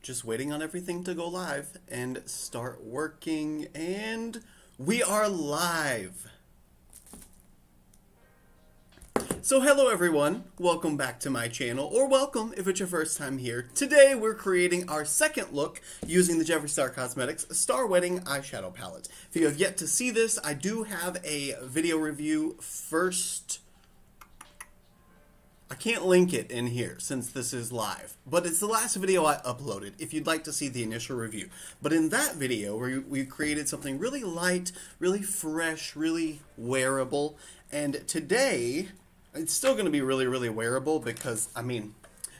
Just waiting on everything to go live and start working, and we are live. So hello everyone, welcome back to my channel, or welcome if it's your first time here. Today we're creating our second look using the Jeffree Cosmetics Star Wedding Eyeshadow Palette. If you have yet to see this, I do have a video review first. I can't link it in here since this is live, but it's the last video I uploaded if you'd like to see the initial review. But in that video, we created something really light, really fresh, really wearable, and today it's still going to be really, really wearable because, I mean,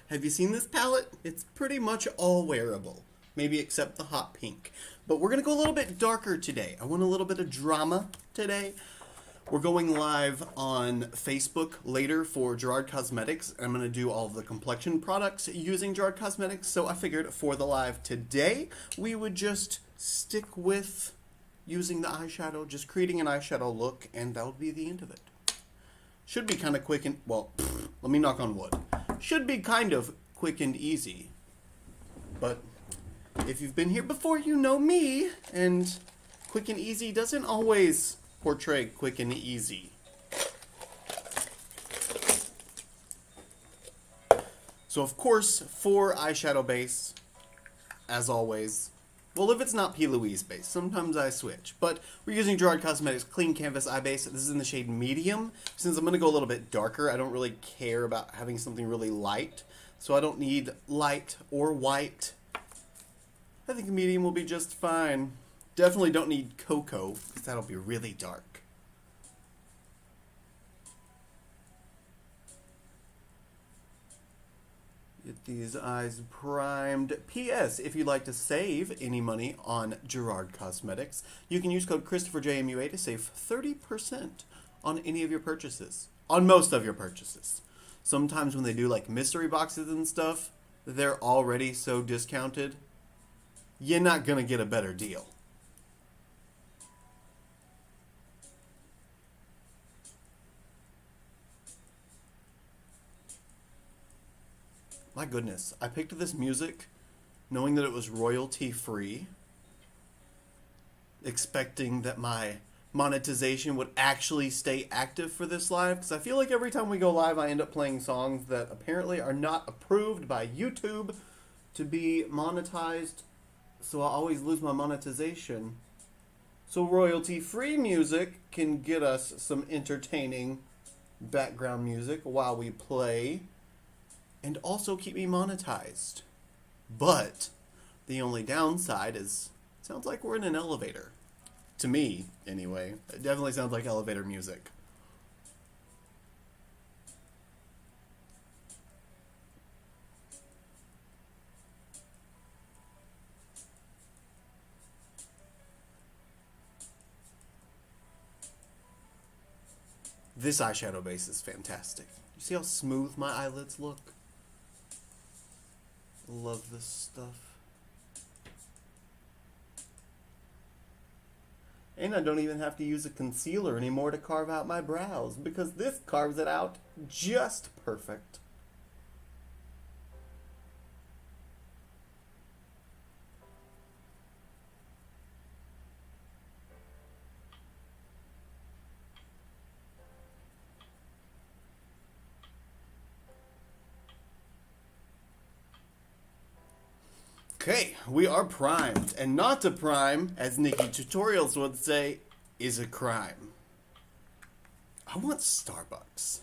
have you seen this palette? It's pretty much all wearable, maybe except the hot pink. But we're going to go a little bit darker today. I want a little bit of drama today. We're going live on Facebook later for Gerard Cosmetics. I'm going to do all of the complexion products using Gerard Cosmetics, so I figured for the live today, we would just stick with using the eyeshadow, just creating an eyeshadow look, and that would be the end of it. Should be kind of quick and, well, let me knock on wood. Should be kind of quick and easy. But if you've been here before, you know me, and quick and easy doesn't always portray quick and easy. So of course, for eyeshadow base, as always, well, if it's not P. Louise base, sometimes I switch. But we're using Gerard Cosmetics Clean Canvas Eye Base. This is in the shade Medium. Since I'm going to go a little bit darker, I don't really care about having something really light. So I don't need light or white. I think medium will be just fine. Definitely don't need cocoa, because that'll be really dark. Get these eyes primed. P.S. If you'd like to save any money on Gerard Cosmetics, you can use code ChristopherJMUA to save 30% on any of your purchases. On most of your purchases. Sometimes when they do like mystery boxes and stuff, they're already so discounted, you're not going to get a better deal. My goodness, I picked this music knowing that it was royalty free, expecting that my monetization would actually stay active for this live, because I feel like every time we go live I end up playing songs that apparently are not approved by YouTube to be monetized, so I always lose my monetization. So royalty free music can get us some entertaining background music while we play, and also keep me monetized. But the only downside is, it sounds like we're in an elevator. To me, anyway. It definitely sounds like elevator music. This eyeshadow base is fantastic. You see how smooth my eyelids look? Love this stuff. And I don't even have to use a concealer anymore to carve out my brows, because this carves it out just perfect. Okay, we are primed, and not to prime, as Nikki Tutorials would say, is a crime. I want Starbucks.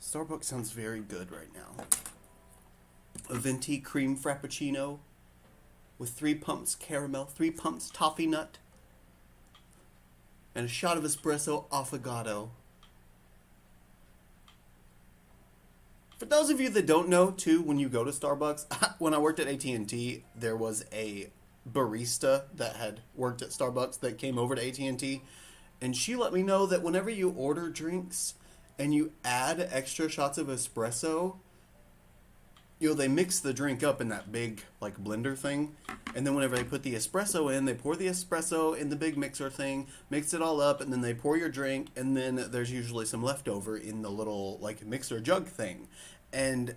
Starbucks sounds very good right now. A venti cream frappuccino with 3 pumps caramel, 3 pumps toffee nut, and a shot of espresso affogato. For those of you that don't know, too, when you go to Starbucks, when I worked at AT&T, there was a barista that had worked at Starbucks that came over to AT&T, and she let me know that whenever you order drinks and you add extra shots of espresso, you know, they mix the drink up in that big, like, blender thing, and then whenever they put the espresso in, they pour the espresso in the big mixer thing, mix it all up, and then they pour your drink, and then there's usually some leftover in the little, like, mixer jug thing. And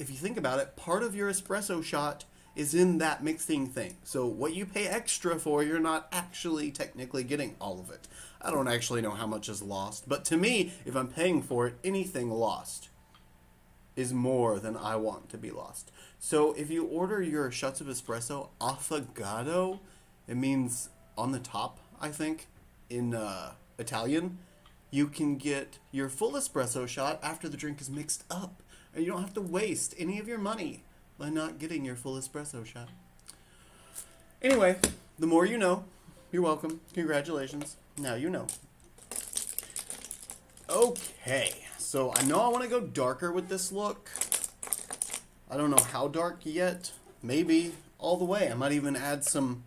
if you think about it, part of your espresso shot is in that mixing thing. So what you pay extra for, you're not actually technically getting all of it. I don't actually know how much is lost, but to me, if I'm paying for it, anything lost is more than I want to be lost. So if you order your shots of espresso affogato, it means on the top, I think, in Italian, you can get your full espresso shot after the drink is mixed up. And you don't have to waste any of your money by not getting your full espresso shot. Anyway, the more you know. You're welcome. Congratulations. Now you know. Okay, so I know I want to go darker with this look. I don't know how dark yet. Maybe all the way. I might even add some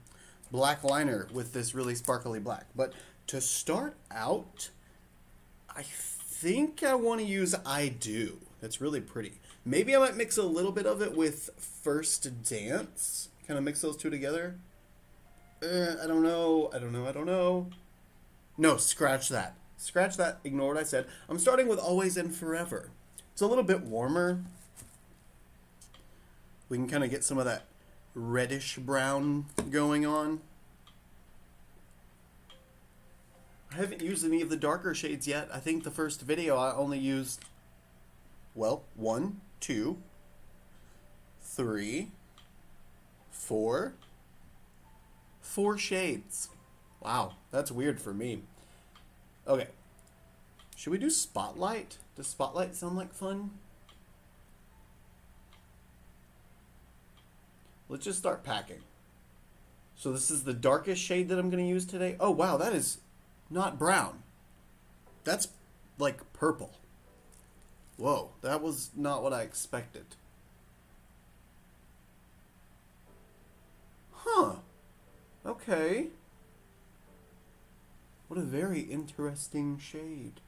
black liner with this really sparkly black. But to start out, I think I want to use I Do. That's really pretty. Maybe I might mix a little bit of it with First Dance. Kind of mix those two together. I don't know. No, scratch that. Scratch that. Ignore what I said. I'm starting with Always and Forever. It's a little bit warmer. We can kind of get some of that reddish brown going on. I haven't used any of the darker shades yet. I think the first video I only used, well, 1, 2, 3, 4 shades. Wow, that's weird for me. Okay. Should we do Spotlight? Does Spotlight sound like fun? Let's just start packing. So this is the darkest shade that I'm going to use today. Oh, wow, that is not brown. That's like purple. Whoa, that was not what I expected. Huh. Okay. What a very interesting shade.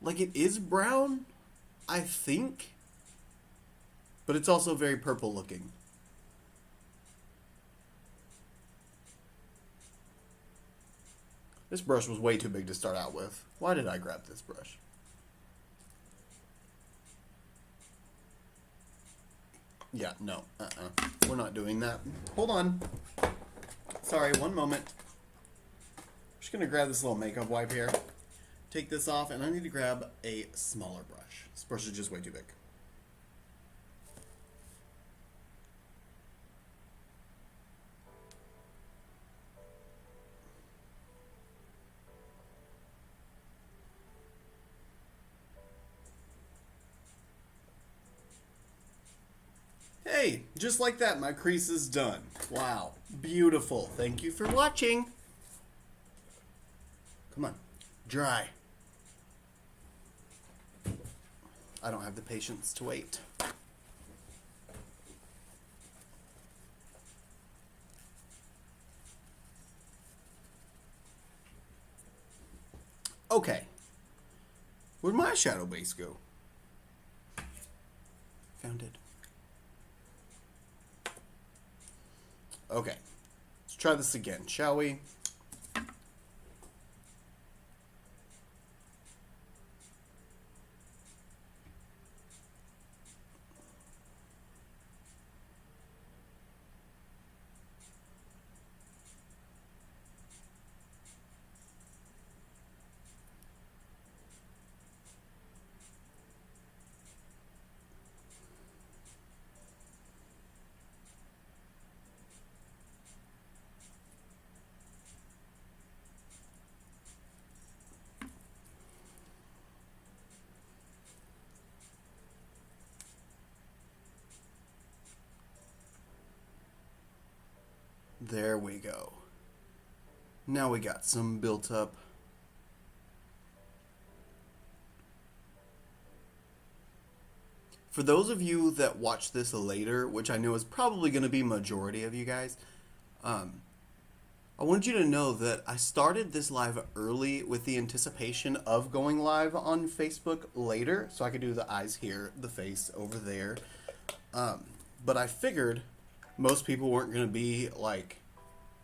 Like, it is brown, I think, but it's also very purple looking. This brush was way too big to start out with. Why did I grab this brush? Yeah, no, we're not doing that. Hold on. Sorry, one moment. I'm just gonna grab this little makeup wipe here. Take this off, and I need to grab a smaller brush. This brush is just way too big. Hey, just like that, my crease is done. Wow, beautiful. Thank you for watching. Come on, dry. I don't have the patience to wait. Okay, where'd my shadow base go? Found it. Okay, let's try this again, shall we? There we go. Now we got some built up. For those of you that watch this later, which I know is probably going to be majority of you guys, I wanted you to know that I started this live early with the anticipation of going live on Facebook later, so I could do the eyes here, the face over there. But I figured most people weren't going to be like,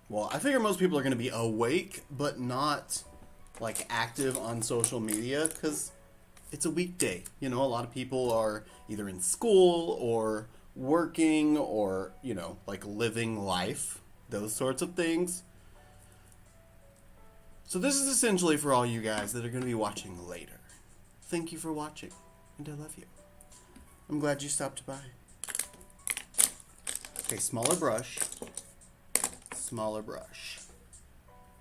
well, I figure most people are going to be awake, but not like active on social media because it's a weekday. You know, a lot of people are either in school or working or, you know, like living life, those sorts of things. So this is essentially for all you guys that are going to be watching later. Thank you for watching, and I love you. I'm glad you stopped by. Okay, smaller brush. Smaller brush.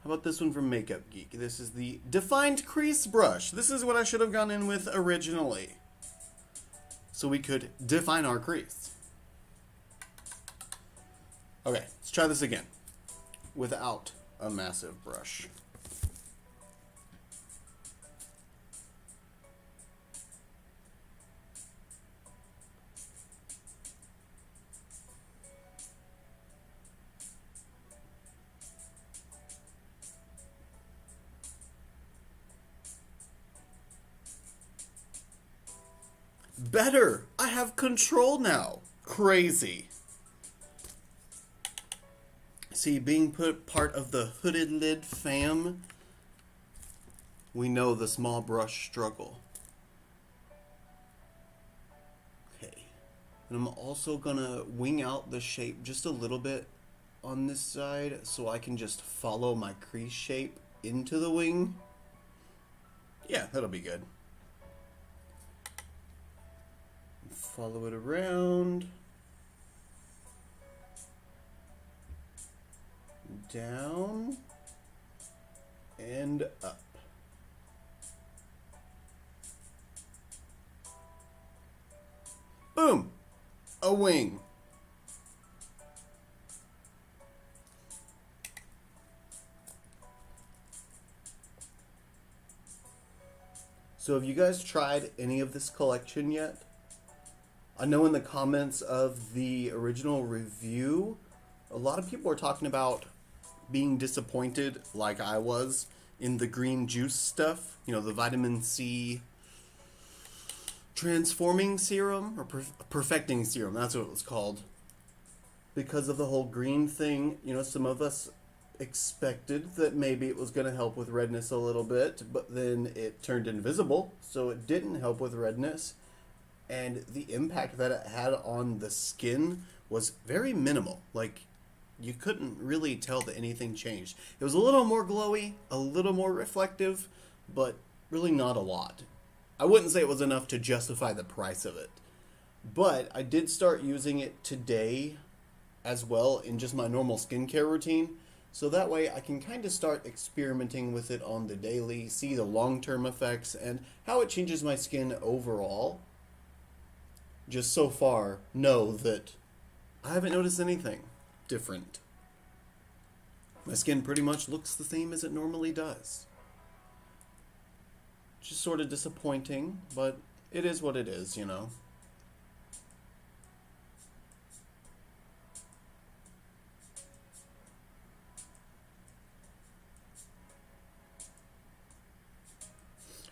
How about this one from Makeup Geek? This is the Defined Crease Brush. This is what I should have gone in with originally, so we could define our crease. Okay, let's try this again without a massive brush. Better! I have control now. Crazy. See, being put part of the hooded lid fam, we know the small brush struggle. Okay. And I'm also gonna wing out the shape just a little bit on this side so I can just follow my crease shape into the wing. Yeah, that'll be good. Follow it around, down, and up. Boom! A wing. So have you guys tried any of this collection yet? I know in the comments of the original review, a lot of people are talking about being disappointed, like I was, in the green juice stuff. You know, the vitamin C transforming serum, or perfecting serum, that's what it was called. Because of the whole green thing, you know, some of us expected that maybe it was going to help with redness a little bit, but then it turned invisible, so it didn't help with redness. And the impact that it had on the skin was very minimal. Like, you couldn't really tell that anything changed. It was a little more glowy, a little more reflective, but really not a lot. I wouldn't say it was enough to justify the price of it. But I did start using it today as well in just my normal skincare routine. So that way I can kind of start experimenting with it on the daily, see the long-term effects and how it changes my skin overall. Just so far, know that I haven't noticed anything different. My skin pretty much looks the same as it normally does. Just sort of disappointing, but it is what it is, you know.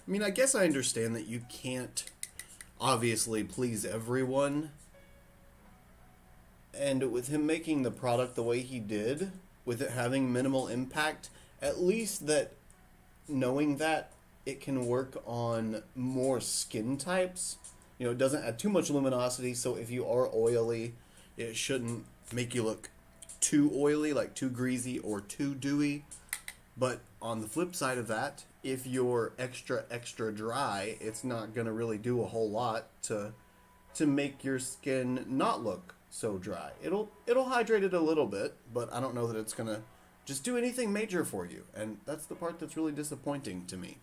I mean, I guess I understand that you can't obviously please everyone, and with him making the product the way he did, with it having minimal impact, at least that knowing that it can work on more skin types. You know, it doesn't add too much luminosity, so if you are oily, it shouldn't make you look too oily, like too greasy or too dewy. But on the flip side of that, if you're extra dry, it's not going to really do a whole lot to make your skin not look so dry. It'll hydrate it a little bit, but I don't know that it's going to just do anything major for you. And that's the part that's really disappointing to me.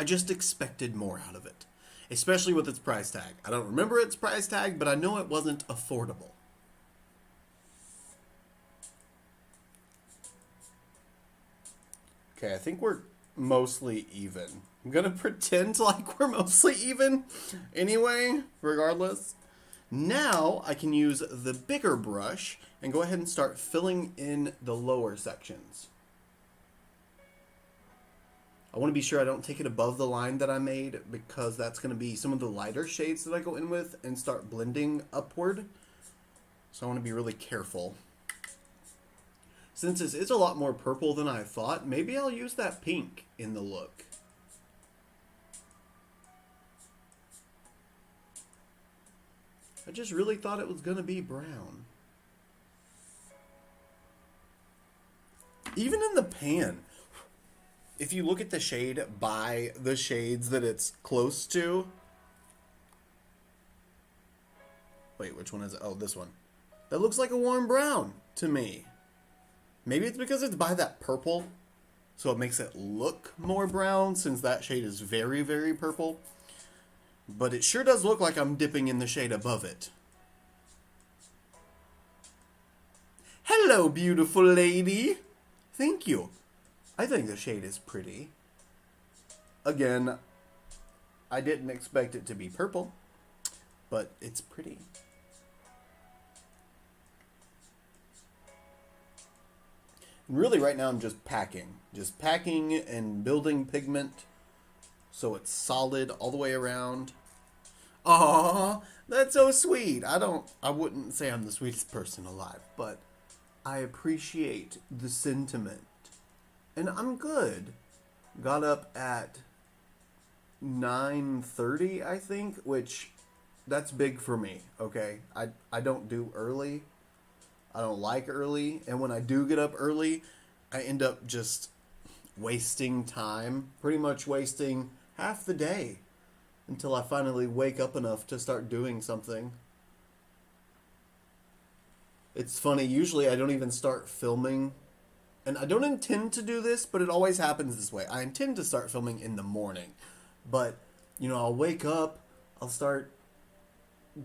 I just expected more out of it, especially with its price tag. I don't remember its price tag, but I know it wasn't affordable. Okay, I think we're mostly even. I'm gonna pretend like we're mostly even anyway, regardless. Now I can use the bigger brush and go ahead and start filling in the lower sections. I want to be sure I don't take it above the line that I made, because that's going to be some of the lighter shades that I go in with and start blending upward. So I want to be really careful. Since this is a lot more purple than I thought, maybe I'll use that pink in the look. I I just really thought it was going to be brown. Even in the pan, if you look at the shade by the shades that it's close to. Wait, which one is it? Oh, this one. That looks like a warm brown to me. Maybe it's because it's by that purple, so it makes it look more brown since that shade is very, very purple. But it sure does look like I'm dipping in the shade above it. Hello, beautiful lady. Thank you. I think the shade is pretty. Again, I didn't expect it to be purple, but it's pretty. And really right now I'm just packing. Just packing and building pigment so it's solid all the way around. Aww, that's so sweet. I wouldn't say I'm the sweetest person alive, but I appreciate the sentiment. And I'm good. Got up at 9:30, I think, which that's big for me, okay? I don't do early. I don't like early, and when I do get up early, I end up just wasting time, pretty much wasting half the day until I finally wake up enough to start doing something. It's funny, usually I don't even start filming, and I don't intend to do this, but it always happens this way. I intend to start filming in the morning, but, you know, I'll wake up, I'll start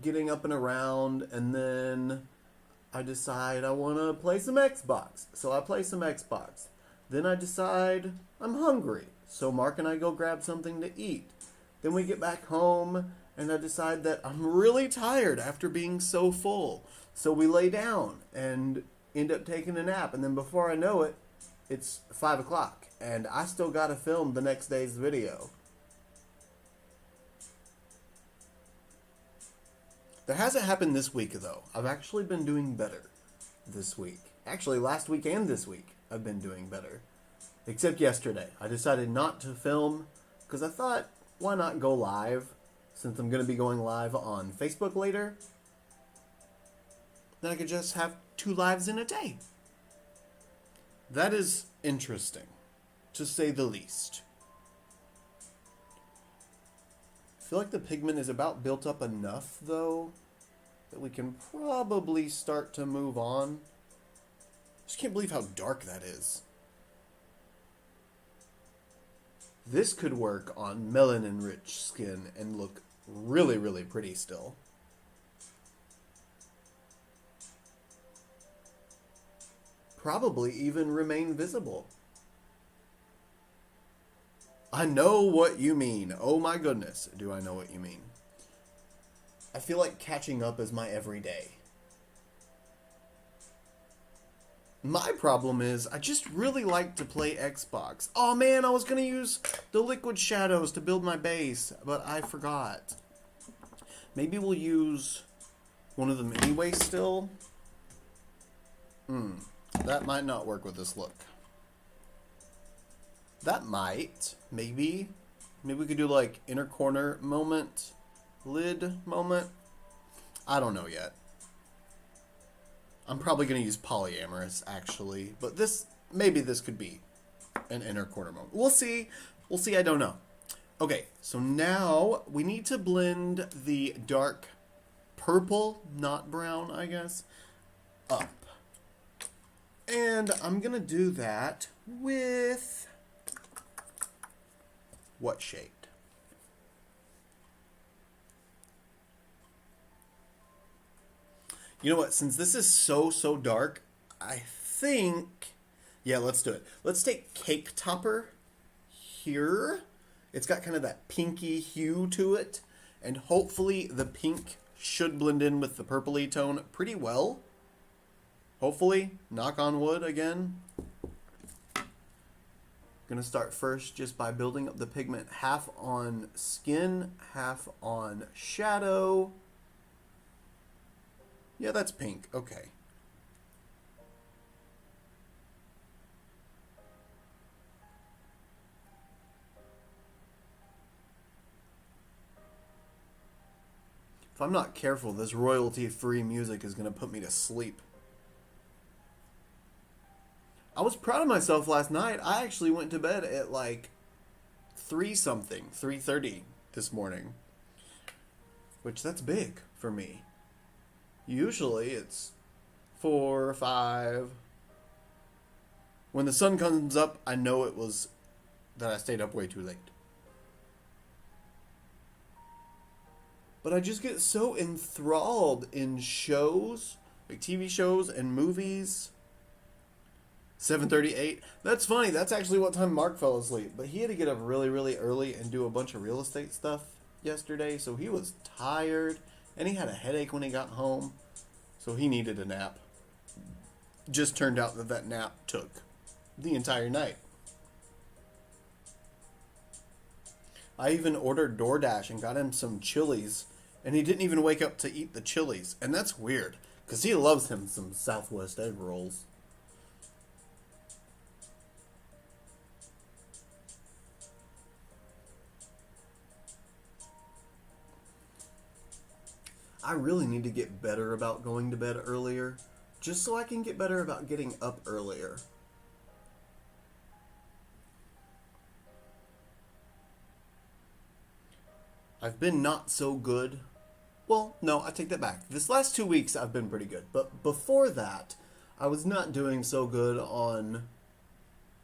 getting up and around, and then I decide I want to play some Xbox, so I play some Xbox. Then I decide I'm hungry, so Mark and I go grab something to eat. Then we get back home, and I decide that I'm really tired after being so full. So we lay down and end up taking a nap, and then before I know it, it's 5 o'clock, and I still gotta film the next day's video. That hasn't happened this week, though. I've actually been doing better this week. Actually, last week and this week, I've been doing better. Except yesterday. I decided not to film because I thought, why not go live? Since I'm going to be going live on Facebook later, then I could just have 2 lives in a day. That is interesting, to say the least. I feel like the pigment is about built up enough, though, that we can probably start to move on. Just can't believe how dark that is. This could work on melanin-rich skin and look really, really pretty still. Probably even remain visible. I know what you mean. Oh my goodness, do I know what you mean. I feel like catching up is my everyday. My problem is, I just really like to play Xbox. Oh man, I was going to use the liquid shadows to build my base, but I forgot. Maybe we'll use one of them anyway still. That might not work with this look. That might, maybe. Maybe we could do like inner corner moment, lid moment. I don't know yet. I'm probably going to use polyamorous actually, but maybe this could be an inner corner moment. We'll see. We'll see, I don't know. Okay, so now we need to blend the dark purple, not brown, I guess, up. And I'm going to do that with what shade? You know what? Since this is so dark, I think... Yeah, let's do it. Let's take Cake Topper here. It's got kind of that pinky hue to it. And hopefully the pink should blend in with the purpley tone pretty well. Hopefully. Knock on wood again. Gonna start first just by building up the pigment half on skin, half on shadow. Yeah, that's pink. Okay. If I'm not careful, this royalty-free music is going to put me to sleep. I was proud of myself last night. I actually went to bed at like 3-something, 3:30 this morning. Which, that's big for me. Usually it's 4 or 5. When the sun comes up, I know it was that I stayed up way too late. But I just get so enthralled in shows, like TV shows and movies. 7:38. That's funny. That's actually what time Mark fell asleep. But he had to get up really, really early and do a bunch of real estate stuff yesterday. So he was tired. And he had a headache when he got home. So he needed a nap. Just turned out that that nap took the entire night. I even ordered DoorDash and got him some chilies. And he didn't even wake up to eat the chilies. And that's weird. Because he loves him some Southwest egg rolls. I really need to get better about going to bed earlier, just so I can get better about getting up earlier. I've been not so good. Well, no, I take that back. This last 2 weeks I've been pretty good. But before that, I was not doing so good on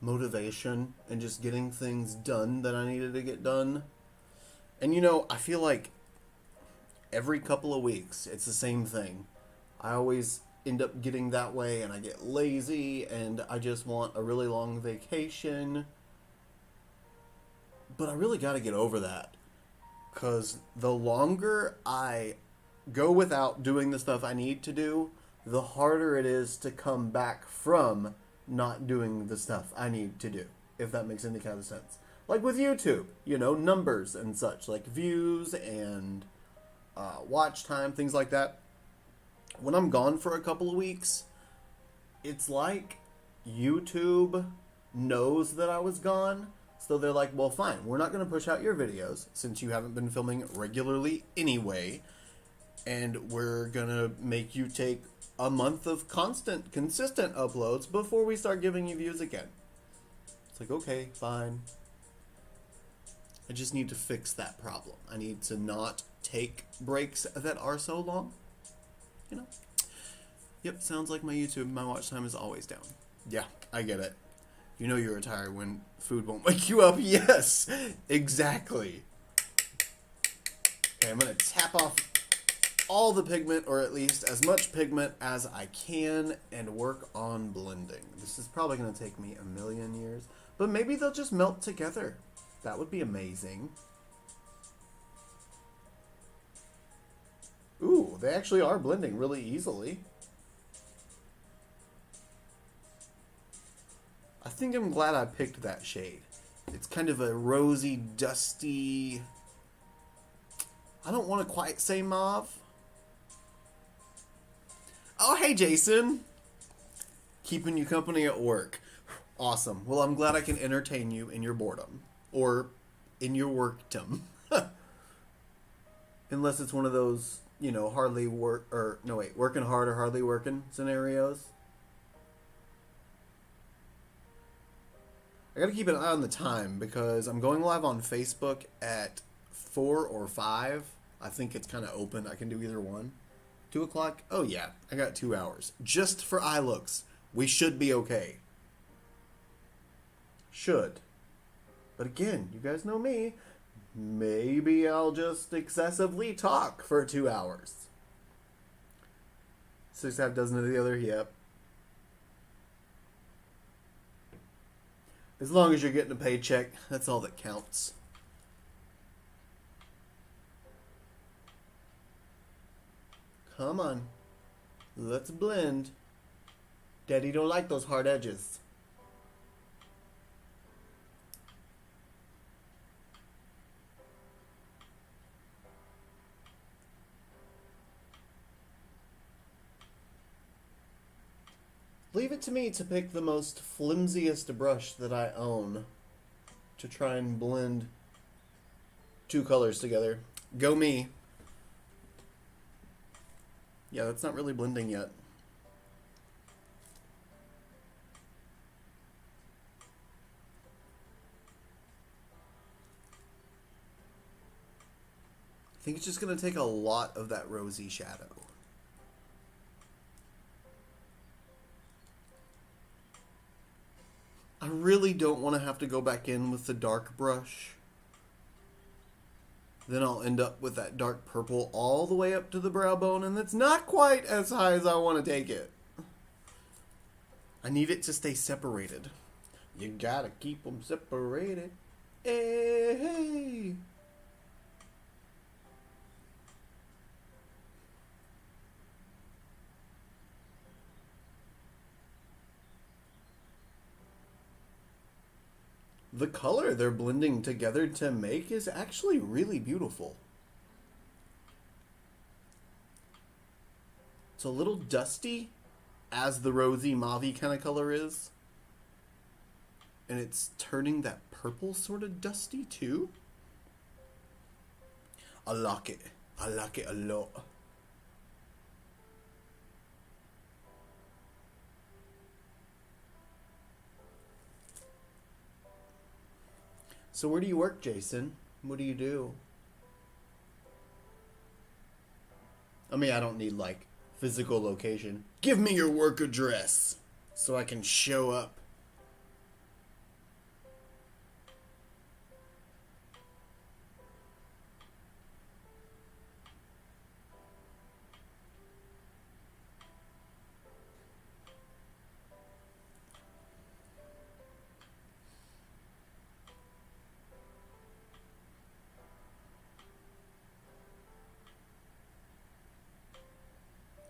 motivation and just getting things done that I needed to get done. And you know, I feel like every couple of weeks, it's the same thing. I always end up getting that way, and I get lazy, and I just want a really long vacation. But I really got to get over that. Because the longer I go without doing the stuff I need to do, the harder it is to come back from not doing the stuff I need to do. If that makes any kind of sense. Like with YouTube, you know, numbers and such, like views and watch time, things like that. When I'm gone for a couple of weeks, it's like YouTube knows that I was gone. So they're like, well, fine, we're not going to push out your videos since you haven't been filming regularly anyway. And we're going to make you take a month of consistent uploads before we start giving you views again. It's like, okay, fine. I just need to fix that problem. I need to not take breaks that are so long. You know? Yep, sounds like my watch time is always down. Yeah, I get it. You know you're tired when food won't wake you up. Yes, exactly. Okay, I'm going to tap off all the pigment, or at least as much pigment as I can, and work on blending. This is probably going to take me a million years, but maybe they'll just melt together. That would be amazing. Ooh, they actually are blending really easily. I think I'm glad I picked that shade. It's kind of a rosy, dusty... I don't want to quite say mauve. Oh, hey, Jason. Keeping you company at work. Awesome. Well, I'm glad I can entertain you in your boredom. Or in your workdom. Unless it's one of those, you know, working hard or hardly working scenarios. I gotta keep an eye on the time because I'm going live on Facebook at 4 or 5. I think it's kind of open. I can do either one. 2 o'clock? Oh yeah, I got 2 hours. Just for eye looks. We should be okay. Should. But again, you guys know me. Maybe I'll just excessively talk for 2 hours. 6 half dozen of the other, yep. As long as you're getting a paycheck, that's all that counts. Come on. Let's blend. Daddy don't like those hard edges. Leave it to me to pick the most flimsiest brush that I own to try and blend 2 colors together. Go me. Yeah, that's not really blending yet. I think it's just going to take a lot of that rosy shadow. I really don't want to have to go back in with the dark brush. Then I'll end up with that dark purple all the way up to the brow bone, and that's not quite as high as I want to take it. I need it to stay separated. You gotta keep them separated. Hey! The color they're blending together to make is actually really beautiful. It's a little dusty, as the rosy mauve kind of color is. And it's turning that purple sort of dusty too. I like it. I like it a lot. So where do you work, Jason? What do you do? I mean, I don't need, like, physical location. Give me your work address so I can show up.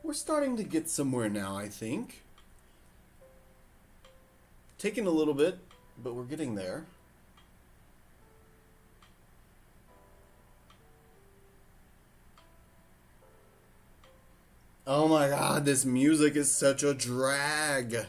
We're starting to get somewhere now, I think. Taking a little bit, but we're getting there. Oh my god, this music is such a drag.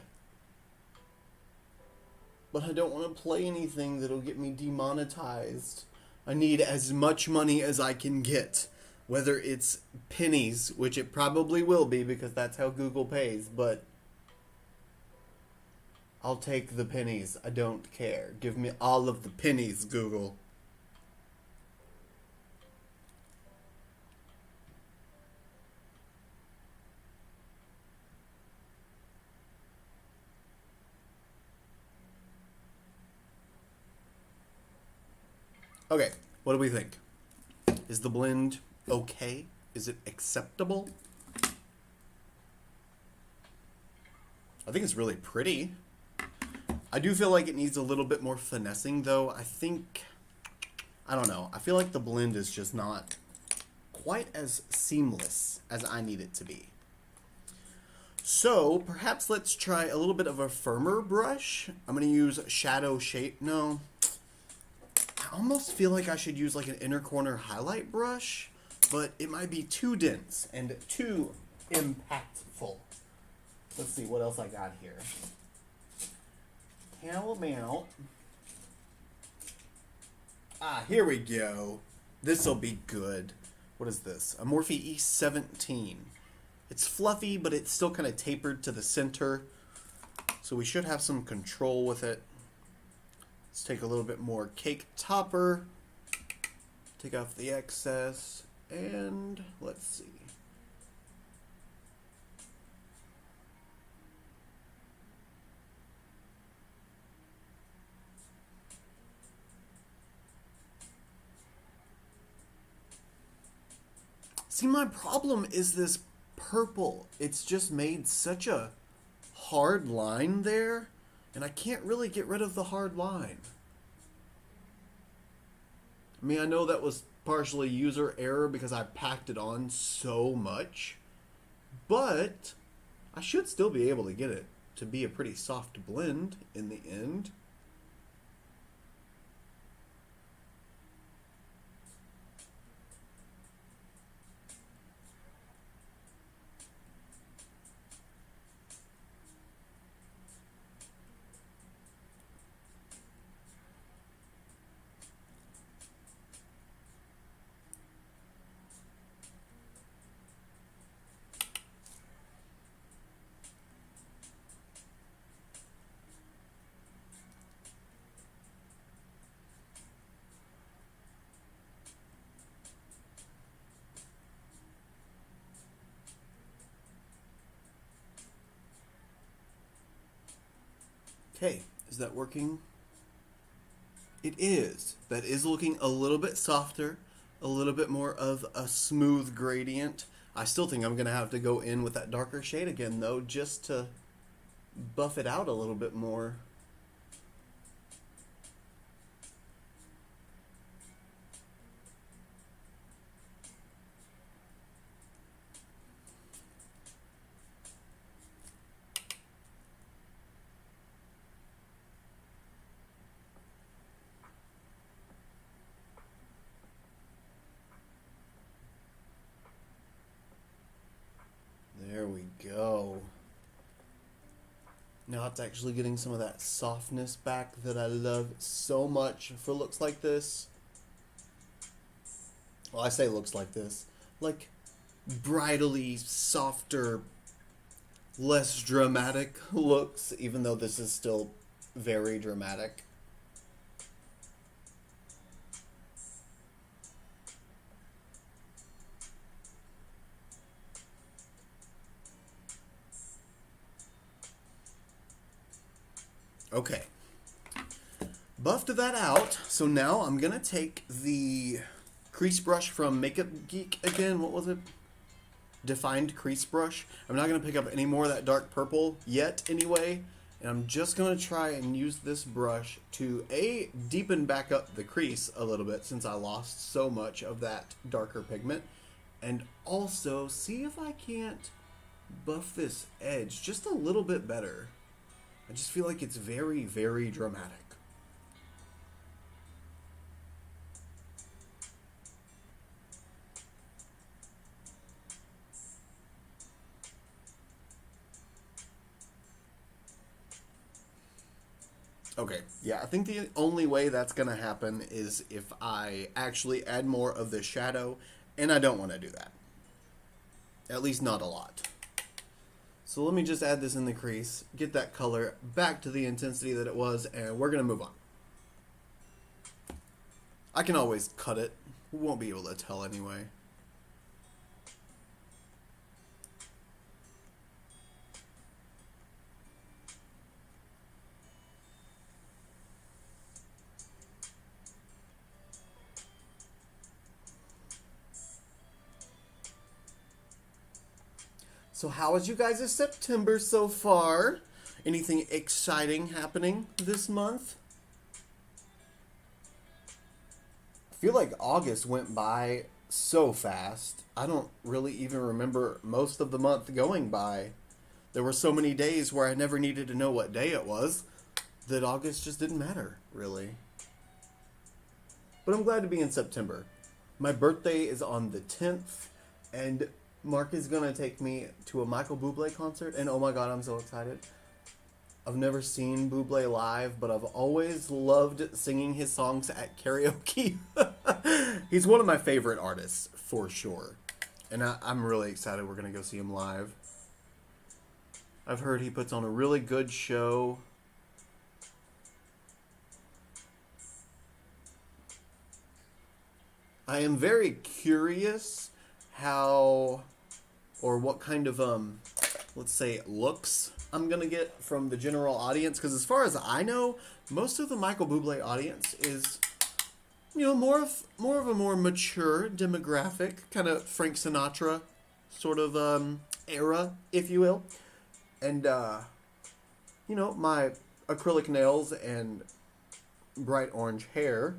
But I don't want to play anything that'll get me demonetized. I need as much money as I can get. Whether it's pennies, which it probably will be because that's how Google pays, but I'll take the pennies. I don't care. Give me all of the pennies, Google. Okay, what do we think? Is the blend okay? Is it acceptable? I think it's really pretty. I do feel like it needs a little bit more finessing though. I don't know. I feel like the blend is just not quite as seamless as I need it to be. So perhaps let's try a little bit of a firmer brush. I'm going to use Shadow Shape. No. I almost feel like I should use like an inner corner highlight brush, but it might be too dense and too impactful. Let's see what else I got here. How about... here we go. This'll be good. What is this? A Morphe E17. It's fluffy, but it's still kind of tapered to the center. So we should have some control with it. Let's take a little bit more cake topper. Take off the excess. And let's see. See, my problem is this purple. It's just made such a hard line there, and I can't really get rid of the hard line. I mean, I know that was partially user error because I packed it on so much, but I should still be able to get it to be a pretty soft blend in the end. Okay, is that working? It is. That is looking a little bit softer, a little bit more of a smooth gradient. I still think I'm going to have to go in with that darker shade again, though, just to buff it out a little bit more. There we go. Now it's actually getting some of that softness back that I love so much for looks like this. Well, I say looks like this. Like bridally softer, less dramatic looks, even though this is still very dramatic. Okay, buffed that out. So now I'm gonna take the crease brush from Makeup Geek again. What was it? Defined crease brush. I'm not gonna pick up any more of that dark purple yet anyway, and I'm just gonna try and use this brush to deepen back up the crease a little bit since I lost so much of that darker pigment, and also see if I can't buff this edge just a little bit better. I just feel like it's very, very dramatic. Okay, yeah, I think the only way that's going to happen is if I actually add more of the shadow, and I don't want to do that. At least not a lot. So let me just add this in the crease, get that color back to the intensity that it was, and we're going to move on. I can always cut it. We won't be able to tell anyway. So how was you guys' September so far? Anything exciting happening this month? I feel like August went by so fast. I don't really even remember most of the month going by. There were so many days where I never needed to know what day it was that August just didn't matter, really. But I'm glad to be in September. My birthday is on the 10th, and Mark is going to take me to a Michael Bublé concert, and oh my god, I'm so excited. I've never seen Bublé live, but I've always loved singing his songs at karaoke. He's one of my favorite artists, for sure. And I'm really excited we're going to go see him live. I've heard he puts on a really good show. I am very curious how or what kind of let's say looks I'm gonna get from the general audience, because as far as I know, most of the Michael Bublé audience is, you know, more of a more mature demographic, kind of Frank Sinatra sort of era, if you will. And you know, my acrylic nails and bright orange hair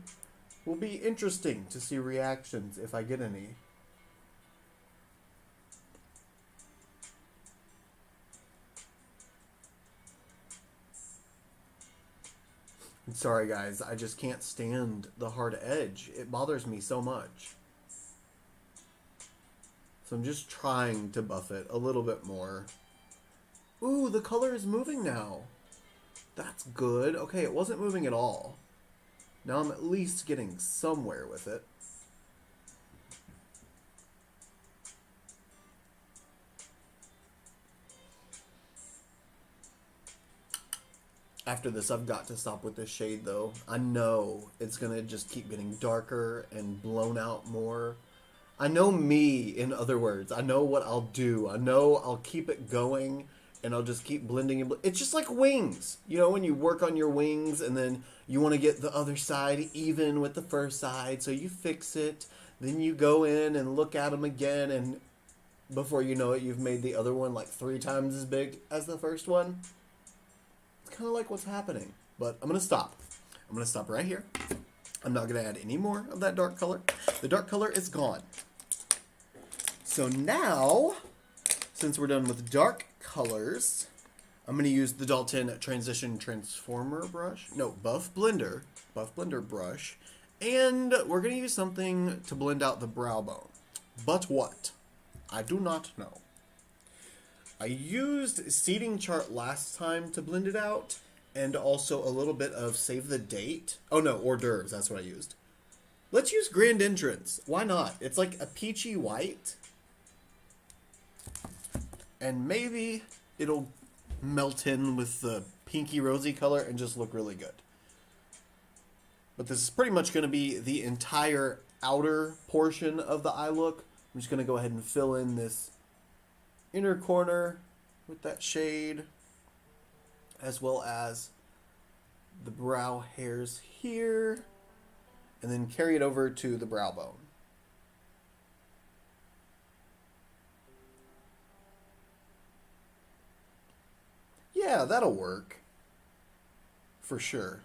will be interesting to see reactions if I get any. I'm sorry guys, I just can't stand the hard edge. It bothers me so much. So I'm just trying to buff it a little bit more. Ooh, the color is moving now. That's good. Okay, it wasn't moving at all. Now I'm at least getting somewhere with it. After this, I've got to stop with this shade, though. I know it's going to just keep getting darker and blown out more. I know me, in other words. I know what I'll do. I know I'll keep it going, and I'll just keep blending and it's just like wings. You know, when you work on your wings and then you want to get the other side even with the first side, so you fix it, then you go in and look at them again, and before you know it, you've made the other one like 3 times as big as the first one. It's kind of like what's happening. But I'm going to stop. I'm going to stop right here. I'm not going to add any more of that dark color. The dark color is gone. So now, since we're done with dark colors, I'm going to use the Dalton Transition Transformer brush. No, Buff Blender brush. And we're going to use something to blend out the brow bone. But what? I do not know. I used Seating Chart last time to blend it out, and also a little bit of Save the Date. Oh no, hors d'oeuvres, that's what I used. Let's use Grand Entrance. Why not? It's like a peachy white. And maybe it'll melt in with the pinky rosy color and just look really good. But this is pretty much going to be the entire outer portion of the eye look. I'm just going to go ahead and fill in this inner corner with that shade, as well as the brow hairs here, and then carry it over to the brow bone. Yeah, that'll work. For sure.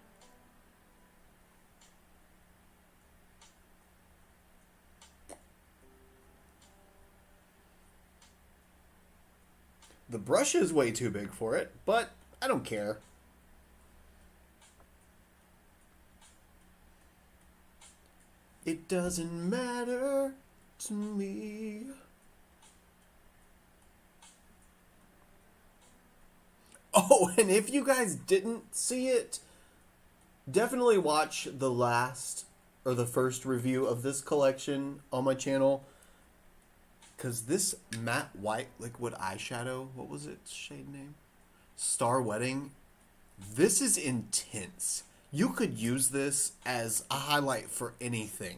The brush is way too big for it, but I don't care. It doesn't matter to me. Oh, and if you guys didn't see it, definitely watch the last or the first review of this collection on my channel. Because this matte white liquid eyeshadow, what was its shade name? Star Wedding. This is intense. You could use this as a highlight for anything.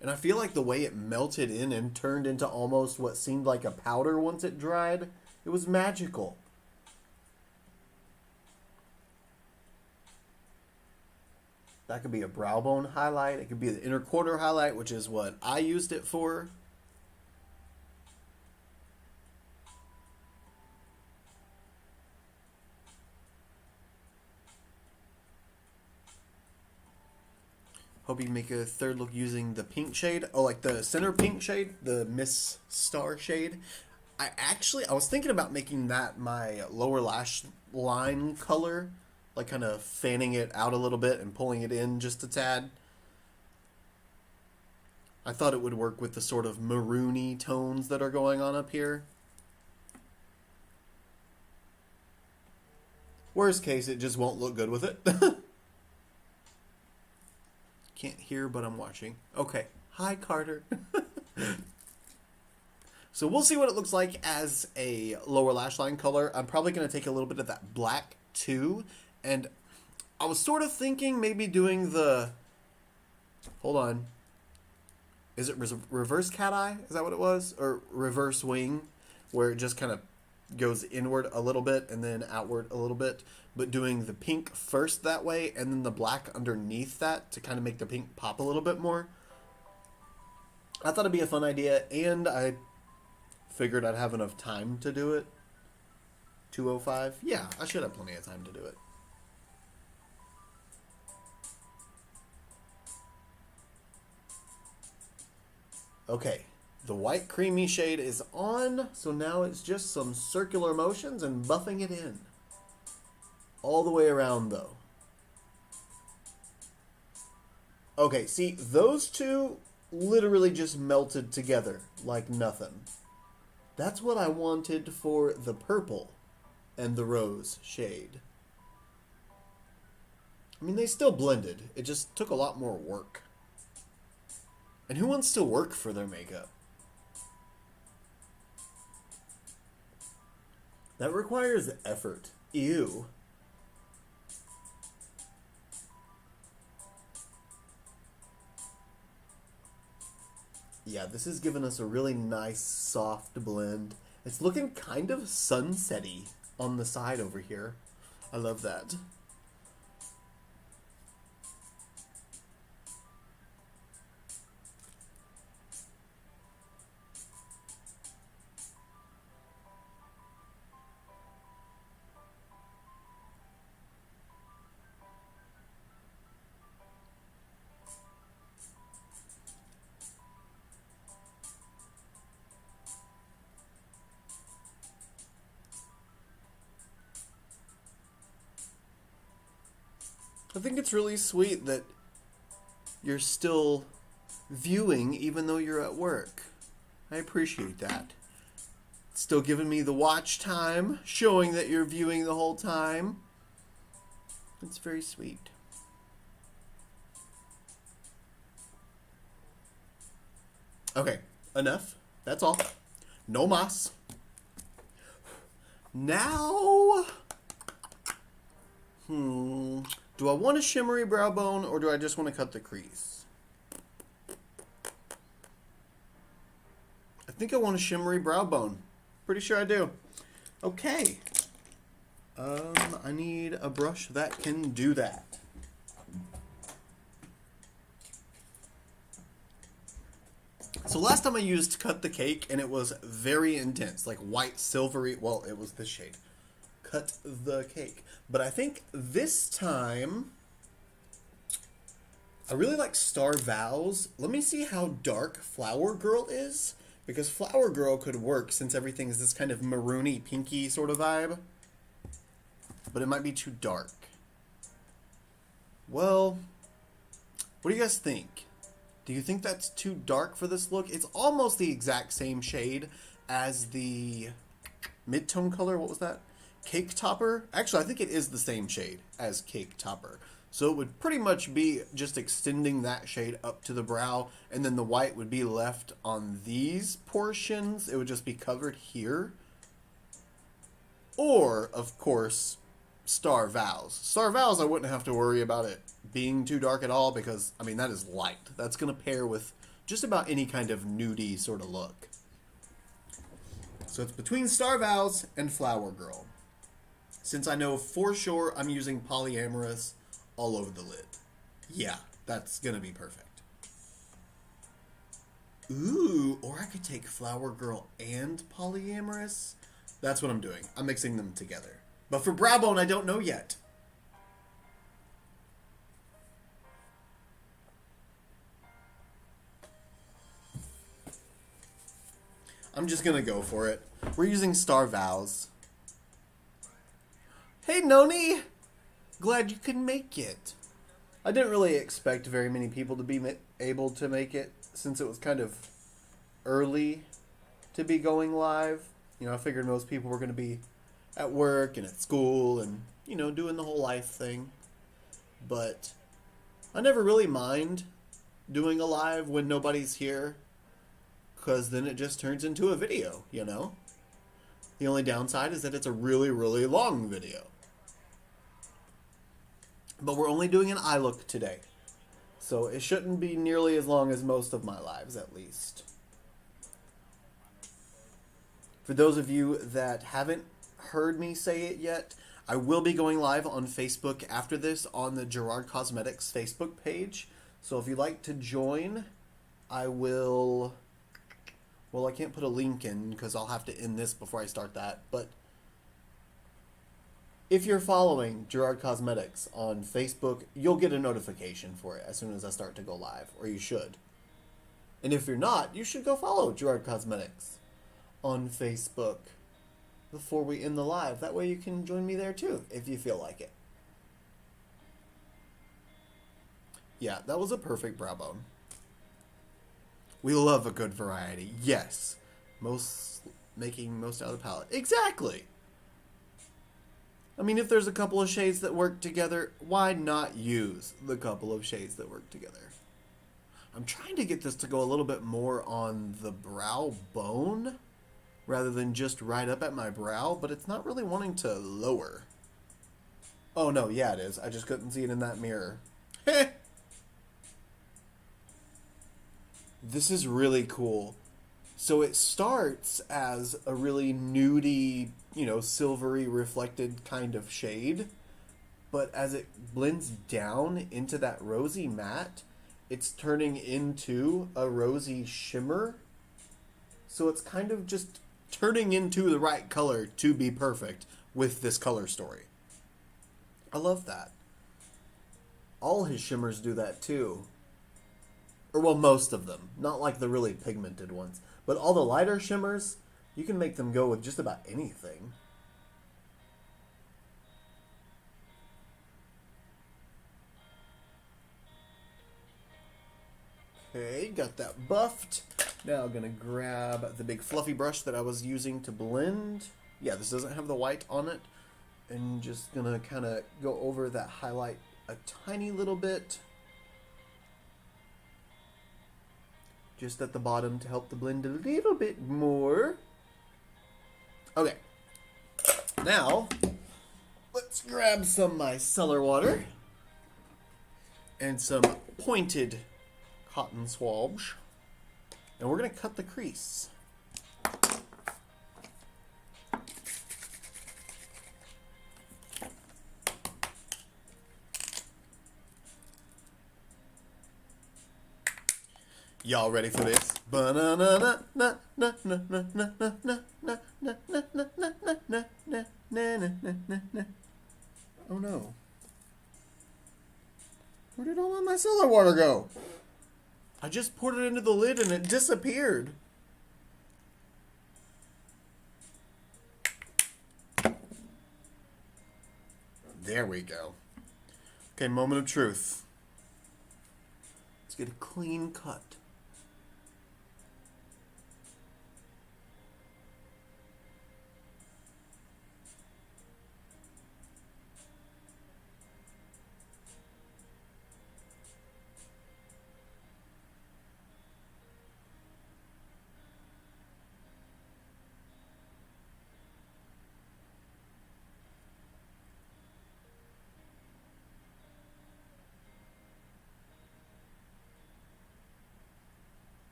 And I feel like the way it melted in and turned into almost what seemed like a powder once it dried, it was magical. That could be a brow bone highlight. It could be the inner corner highlight, which is what I used it for. Hope you make a third look using the pink shade. Oh, like the center pink shade, the Miss Star shade. I was thinking about making that my lower lash line color. Like kind of fanning it out a little bit and pulling it in just a tad. I thought it would work with the sort of maroony tones that are going on up here. Worst case, it just won't look good with it. Can't hear, but I'm watching. Okay. Hi, Carter. So we'll see what it looks like as a lower lash line color. I'm probably going to take a little bit of that black too. And I was sort of thinking maybe doing the... Hold on. Is it reverse cat eye? Is that what it was? Or reverse wing? Where it just kind of goes inward a little bit and then outward a little bit. But doing the pink first that way and then the black underneath that to kind of make the pink pop a little bit more. I thought it'd be a fun idea, and I figured I'd have enough time to do it. 2:05? Yeah, I should have plenty of time to do it. Okay, the white creamy shade is on, so now it's just some circular motions and buffing it in. All the way around, though. Okay, see, those two literally just melted together like nothing. That's what I wanted for the purple and the rose shade. I mean, they still blended. It just took a lot more work. And who wants to work for their makeup? That requires effort. Ew. Yeah, this has given us a really nice soft blend. It's looking kind of sunsetty. on the side over here. I love that. I think it's really sweet that you're still viewing even though you're at work. I appreciate that. It's still giving me the watch time, showing that you're viewing the whole time. It's very sweet. Okay, enough. That's all. No mas. Now, do I want a shimmery brow bone or do I just want to cut the crease? I think I want a shimmery brow bone. Pretty sure I do. Okay. I need a brush that can do that. So last time I used Cut the Cake and it was very intense, like white silvery, well, it was this shade. Cut the Cake. But I think this time, I really like Star Vows. Let me see how dark Flower Girl is, because Flower Girl could work since everything is this kind of maroony, pinky sort of vibe. But it might be too dark. Well, what do you guys think? Do you think that's too dark for this look? It's almost the exact same shade as the mid-tone color. What was that? Cake Topper? Actually, I think it is the same shade as Cake Topper. So it would pretty much be just extending that shade up to the brow, and then the white would be left on these portions. It would just be covered here. Or, of course, Star Vows. Star Vows, I wouldn't have to worry about it being too dark at all because, I mean, that is light. That's going to pair with just about any kind of nudie sort of look. So it's between Star Vows and Flower Girl. Since I know for sure I'm using polyamorous all over the lid. Yeah, that's going to be perfect. Ooh, or I could take Flower Girl and polyamorous. That's what I'm doing. I'm mixing them together. But for brow bone, I don't know yet. I'm just going to go for it. We're using Star Vows. Hey, Noni! Glad you could make it. I didn't really expect very many people to be able to make it since it was kind of early to be going live. You know, I figured most people were going to be at work and at school and, you know, doing the whole life thing. But I never really mind doing a live when nobody's here, because then it just turns into a video, you know? The only downside is that it's a really, really long video. But we're only doing an eye look today, so it shouldn't be nearly as long as most of my lives, at least. For those of you that haven't heard me say it yet, I will be going live on Facebook after this on the Gerard Cosmetics Facebook page. So if you'd like to join, I will... Well, I can't put a link in because I'll have to end this before I start that. But if you're following Gerard Cosmetics on Facebook, you'll get a notification for it as soon as I start to go live, or you should. And if you're not, you should go follow Gerard Cosmetics on Facebook before we end the live. That way you can join me there too, if you feel like it. Yeah, that was a perfect brow bone. We love a good variety. Yes. Making most out of the palette. Exactly. I mean, if there's a couple of shades that work together, why not use the couple of shades that work together? I'm trying to get this to go a little bit more on the brow bone rather than just right up at my brow, but it's not really wanting to lower. Oh no, yeah it is. I just couldn't see it in that mirror. Heh! This is really cool. So it starts as a really nudie, you know, silvery reflected kind of shade. But as it blends down into that rosy matte, it's turning into a rosy shimmer. So it's kind of just turning into the right color to be perfect with this color story. I love that. All his shimmers do that too. Or well, most of them. Not like the really pigmented ones. But all the lighter shimmers, you can make them go with just about anything. Okay, got that buffed. Now I'm gonna grab the big fluffy brush that I was using to blend. Yeah, this doesn't have the white on it. And just gonna kind of go over that highlight a tiny little bit. Just at the bottom to help the blend a little bit more. Okay. Now, let's grab some micellar water. And some pointed cotton swabs, and we're going to cut the crease. Y'all ready for this? Oh no. Where did all my micellar water go? I just poured it into the lid and it disappeared. There we go. Okay, moment of truth. Let's get a clean cut.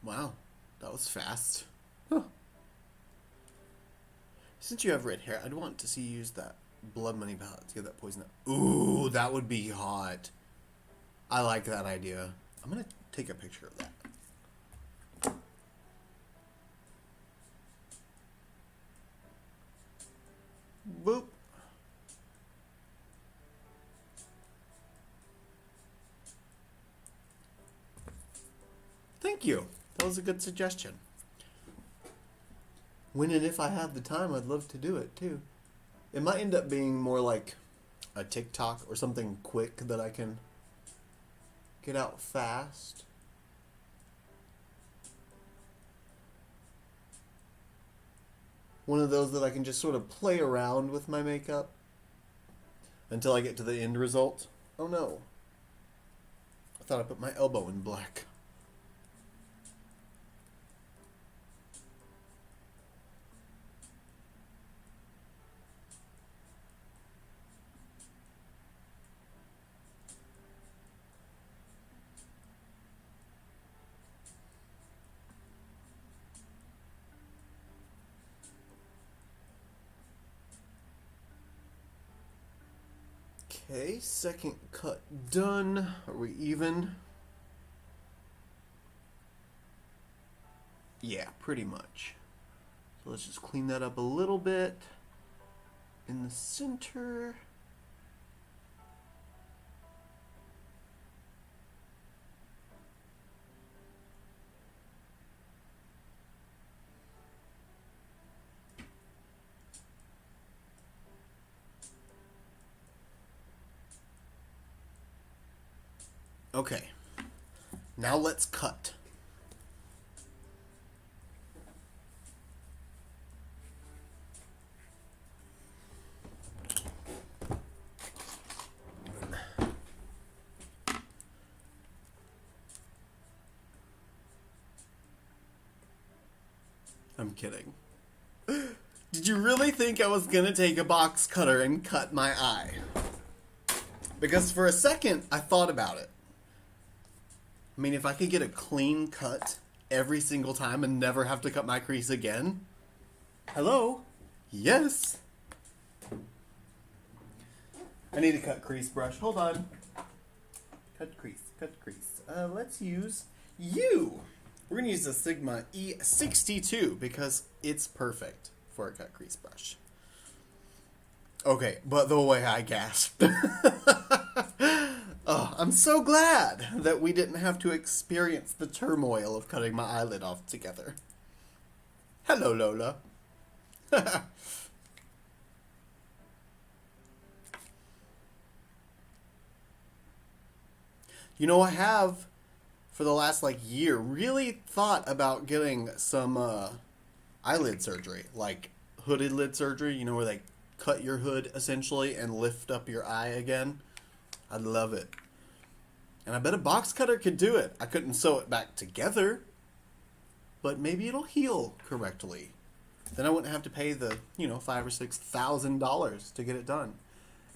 Wow, that was fast. Huh. Since you have red hair, I'd want to see you use that Blood Money palette to get that poison out. Ooh, that would be hot. I like that idea. I'm going to take a picture of that. Boop. Thank you. That was a good suggestion. When and if I have the time, I'd love to do it too. It might end up being more like a TikTok or something quick that I can get out fast. One of those that I can just sort of play around with my makeup until I get to the end result. Oh no. I thought I put my elbow in black. Okay, second cut done. Are we even? Yeah, pretty much. So let's just clean that up a little bit in the center. Okay, now let's cut. I'm kidding. Did you really think I was gonna take a box cutter and cut my eye? Because for a second, I thought about it. I mean, if I could get a clean cut every single time and never have to cut my crease again? Hello? Yes. I need a cut crease brush. Hold on. Cut crease, cut crease. Let's use you. We're going to use the Sigma E62 because it's perfect for a cut crease brush. Okay, but the way I gasped. Oh, I'm so glad that we didn't have to experience the turmoil of cutting my eyelid off together. Hello, Lola. You know, I have, for the last, year, really thought about getting some eyelid surgery. Like, hooded lid surgery, you know, where they cut your hood, essentially, and lift up your eye again. I'd love it. And I bet a box cutter could do it. I couldn't sew it back together, but maybe it'll heal correctly. Then I wouldn't have to pay the, $5,000 or $6,000 to get it done.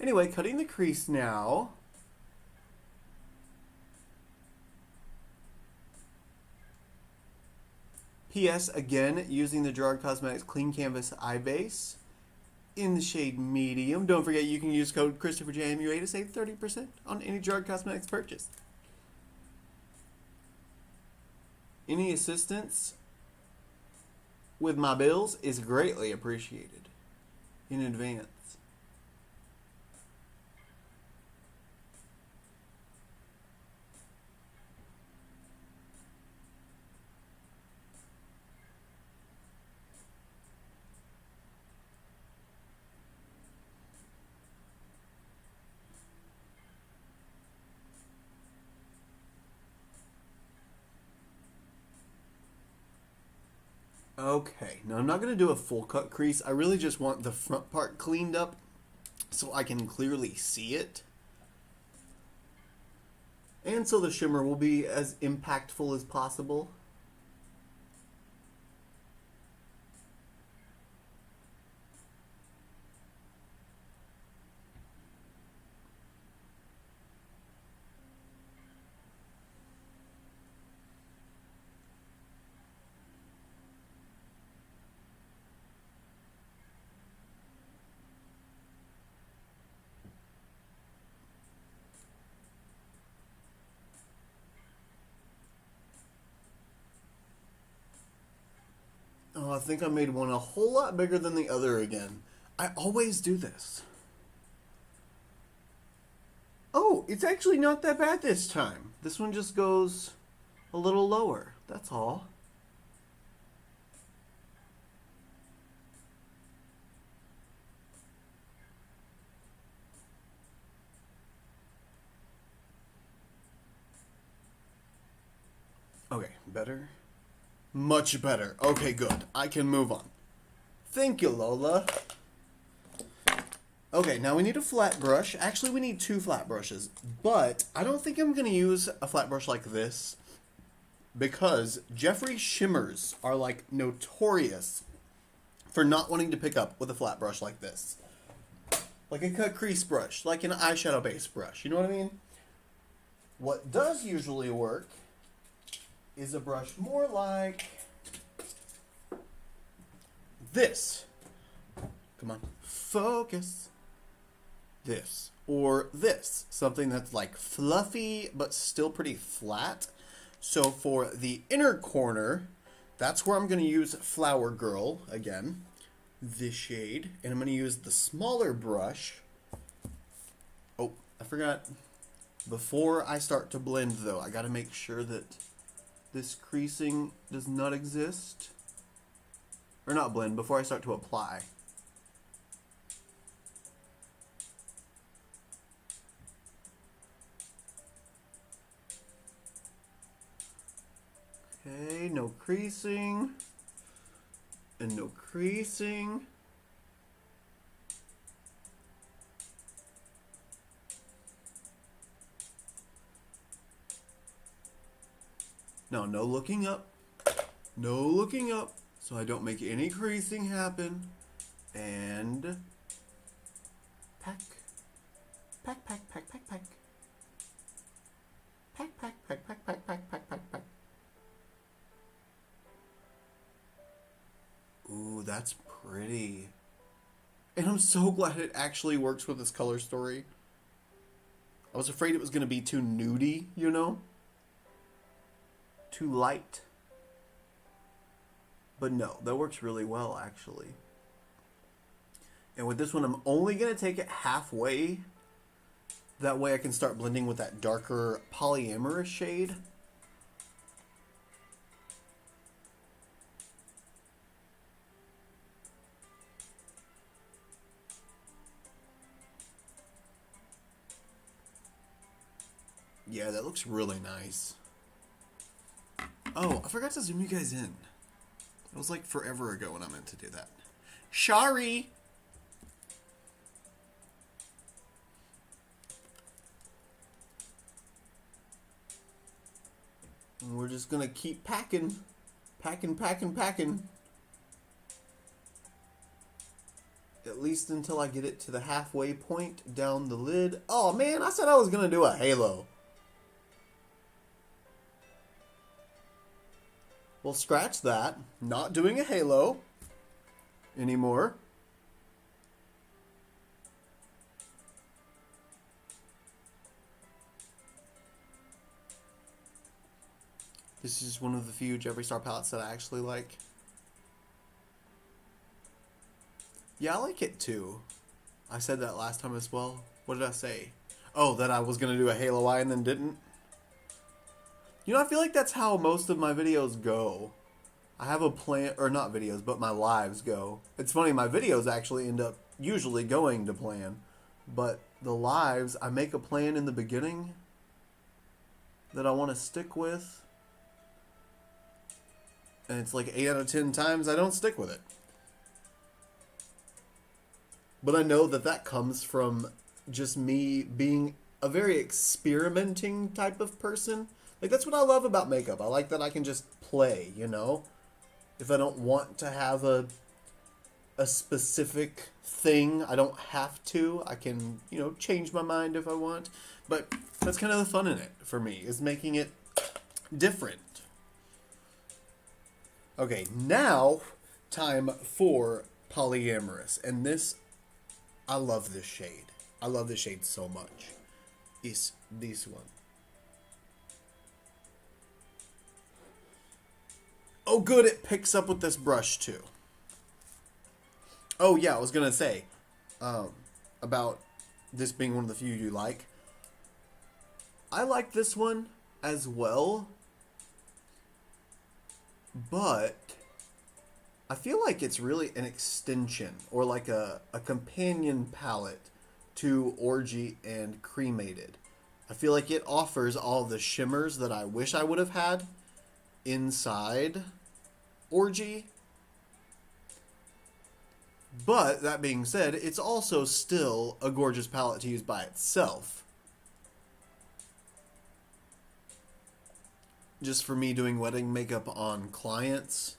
Anyway, cutting the crease now. P.S. Again, using the Gerard Cosmetics Clean Canvas Eye Base in the shade medium. Don't forget you can use code ChristopherJMUA to save 30% on any Gerard Cosmetics purchase. Any assistance with my bills is greatly appreciated in advance. Okay, now I'm not going to do a full cut crease. I really just want the front part cleaned up so I can clearly see it. And so the shimmer will be as impactful as possible. Oh, I think I made one a whole lot bigger than the other again. I always do this. Oh, it's actually not that bad this time. This one just goes a little lower. That's all. Okay, better? Much better. Okay, good. I can move on. Thank you, Lola. Okay, now we need a flat brush. Actually, we need two flat brushes, but I don't think I'm going to use a flat brush like this because Jeffree shimmers are notorious for not wanting to pick up with a flat brush like this. Like a cut crease brush, like an eyeshadow base brush, you know what I mean? What does usually work is a brush more like this. Come on, focus. This or this, something that's fluffy but still pretty flat. So for the inner corner, that's where I'm going to use Flower Girl again, this shade, and I'm going to use the smaller brush. Oh, I forgot. Before I start to blend though, I got to make sure that this creasing does not exist. Or not blend, before I start to apply. Okay, no creasing. And no creasing. Now, no looking up. No looking up. So I don't make any creasing happen. And pack. Pack, pack, pack, pack, pack. Pack, pack, pack, pack, pack, pack, pack, pack, pack. that's pretty. And I'm so glad it actually works with this color story. I was afraid it was going to be too nudie, you know? Too light. But no, that works really well, actually. And with this one, I'm only going to take it halfway. That way I can start blending with that darker polyamorous shade. Yeah, that looks really nice. Oh, I forgot to zoom you guys in. It was like forever ago when I meant to do that. Sorry! And we're just gonna keep packing. Packing. At least until I get it to the halfway point down the lid. Oh man, I said I was gonna do a halo. Well, scratch that. Not doing a halo anymore. This is one of the few Jeffree Star palettes that I actually like. Yeah, I like it too. I said that last time as well. What did I say? Oh, that I was going to do a halo eye and then didn't. You know, I feel like that's how most of my videos go. I have a plan, or not videos, but my lives go. It's funny, my videos actually end up usually going to plan. But the lives, I make a plan in the beginning that I want to stick with. And it's like 8 out of 10 times I don't stick with it. But I know that that comes from just me being a very experimenting type of person. Like, that's what I love about makeup. I like that I can just play, you know? If I don't want to have a specific thing, I don't have to. I can, you know, change my mind if I want. But that's kind of the fun in it for me, is making it different. Okay, now time for polyamorous. And this, I love this shade. I love this shade so much. Is this one. Oh good, it picks up with this brush too. Oh yeah, I was gonna say about this being one of the few you like. I like this one as well, but I feel like it's really an extension or like a companion palette to Orgy and Cremated. I feel like it offers all the shimmers that I wish I would have had inside Orgy. But that being said, it's also still a gorgeous palette to use by itself. Just for me doing wedding makeup on clients,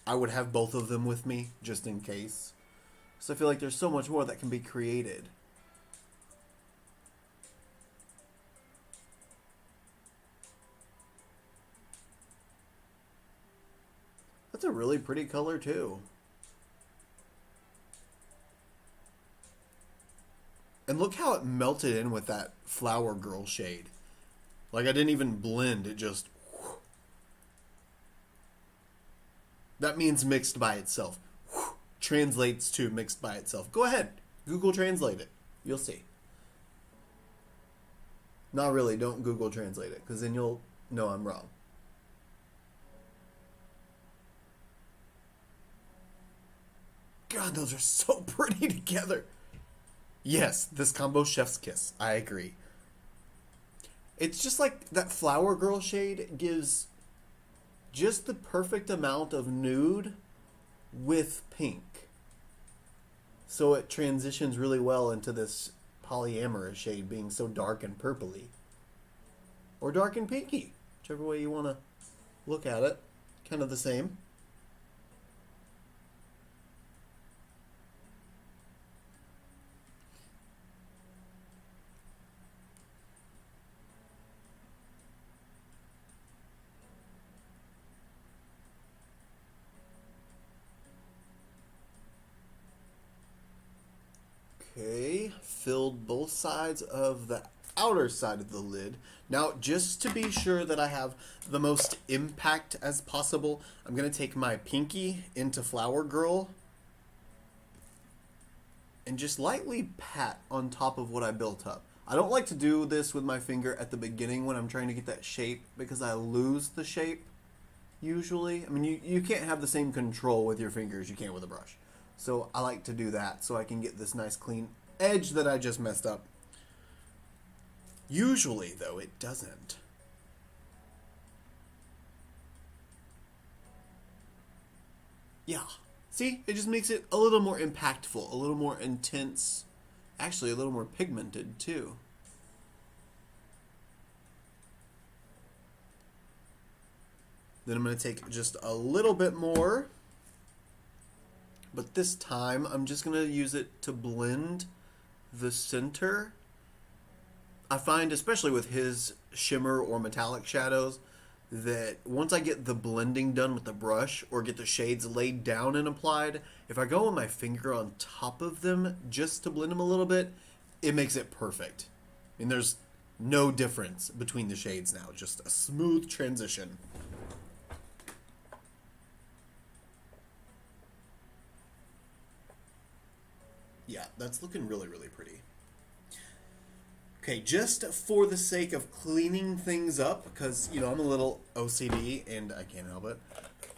I would have both of them with me just in case. So I feel like there's so much more that can be created. That's a really pretty color too. And look how it melted in with that Flower Girl shade. Like I didn't even blend, it just... That means mixed by itself. Translates to mixed by itself. Go ahead, Google Translate it. You'll see. Not really, don't Google Translate it, because then you'll know I'm wrong. God, those are so pretty together. Yes, this combo chef's kiss. I agree. It's just like that Flower Girl shade gives just the perfect amount of nude with pink. So it transitions really well into this polyamorous shade being so dark and purpley. Or dark and pinky. Whichever way you want to look at it. Kind of the same. filled both sides of the outer side of the lid. Now, just to be sure that I have the most impact as possible, I'm going to take my pinky into Flower Girl and just lightly pat on top of what I built up. I don't like to do this with my finger at the beginning when I'm trying to get that shape because I lose the shape usually. I mean, you can't have the same control with your fingers you can with a brush. So I like to do that so I can get this nice clean edge that I just messed up. Usually, though, it doesn't. Yeah. See? It just makes it a little more impactful, a little more intense, actually a little more pigmented, too. Then I'm going to take just a little bit more, but this time I'm just going to use it to blend the center. I find, especially with his shimmer or metallic shadows, that once I get the blending done with the brush or get the shades laid down and applied, if I go with my finger on top of them just to blend them a little bit, it makes it perfect. And there's no difference between the shades now, just a smooth transition. Yeah, that's looking really, really pretty. Okay, just for the sake of cleaning things up, because, you know, I'm a little OCD and I can't help it,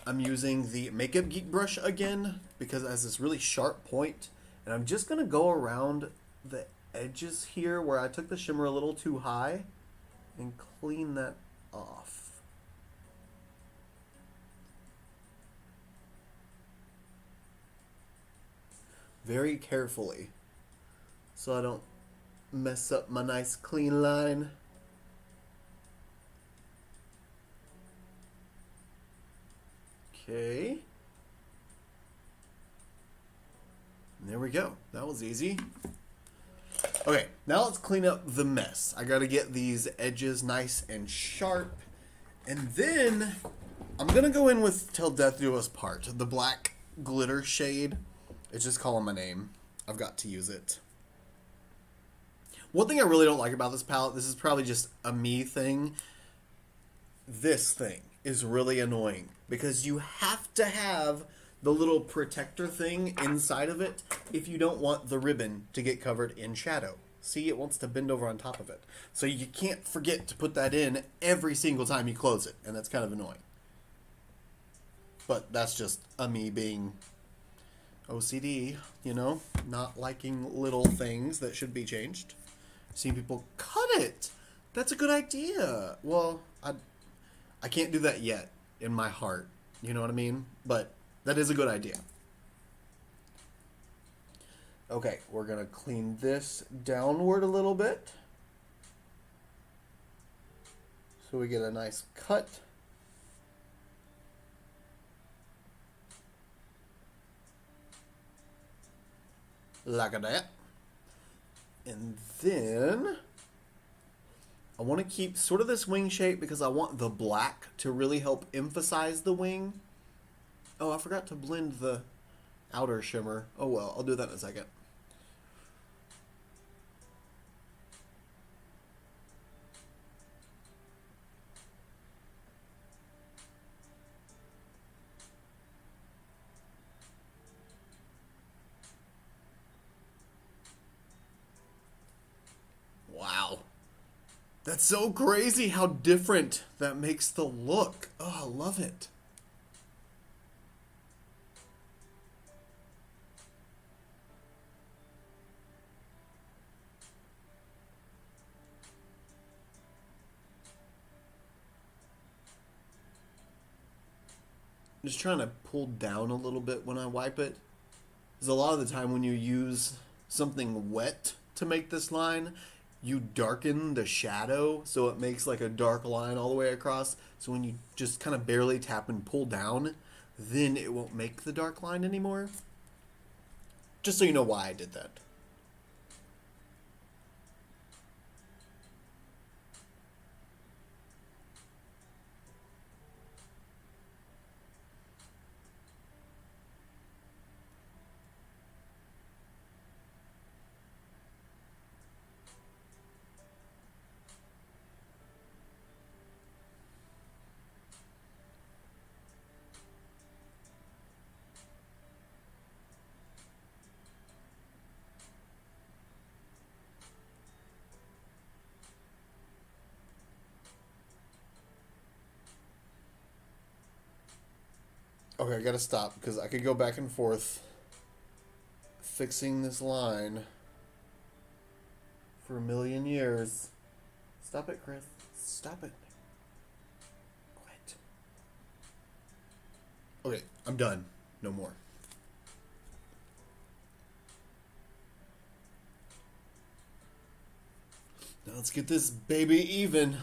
I'm using the Makeup Geek brush again because it has this really sharp point, and I'm just going to go around the edges here where I took the shimmer a little too high and clean that off. Very carefully so I don't mess up my nice clean line. Okay. And there we go. That was easy. Okay, now let's clean up the mess. I gotta get these edges nice and sharp. And then I'm gonna go in with Till Death Do Us Part, the black glitter shade. It's just calling my name. I've got to use it. One thing I really don't like about this palette, this is probably just a me thing. This thing is really annoying because you have to have the little protector thing inside of it if you don't want the ribbon to get covered in shadow. See, it wants to bend over on top of it. So you can't forget to put that in every single time you close it, and that's kind of annoying. But that's just a me being OCD, you know, not liking little things that should be changed. Seeing people cut it. That's a good idea. Well, I can't do that yet in my heart. You know what I mean? But that is a good idea. Okay, we're going to clean this downward a little bit. So we get a nice cut. Like that. And then I want to keep sort of this wing shape because I want the black to really help emphasize the wing. Oh, I forgot to blend the outer shimmer. Oh well, I'll do that in a second. Wow. That's so crazy how different that makes the look. Oh, I love it. I'm just trying to pull down a little bit when I wipe it. Because a lot of the time when you use something wet to make this line, you darken the shadow so it makes like a dark line all the way across. So when you just kind of barely tap and pull down, then it won't make the dark line anymore. Just so you know why I did that. Okay, I gotta stop because I could go back and forth fixing this line for a million years. Stop it, Chris. Stop it. Quit. Okay, I'm done. No more. Now let's get this baby even.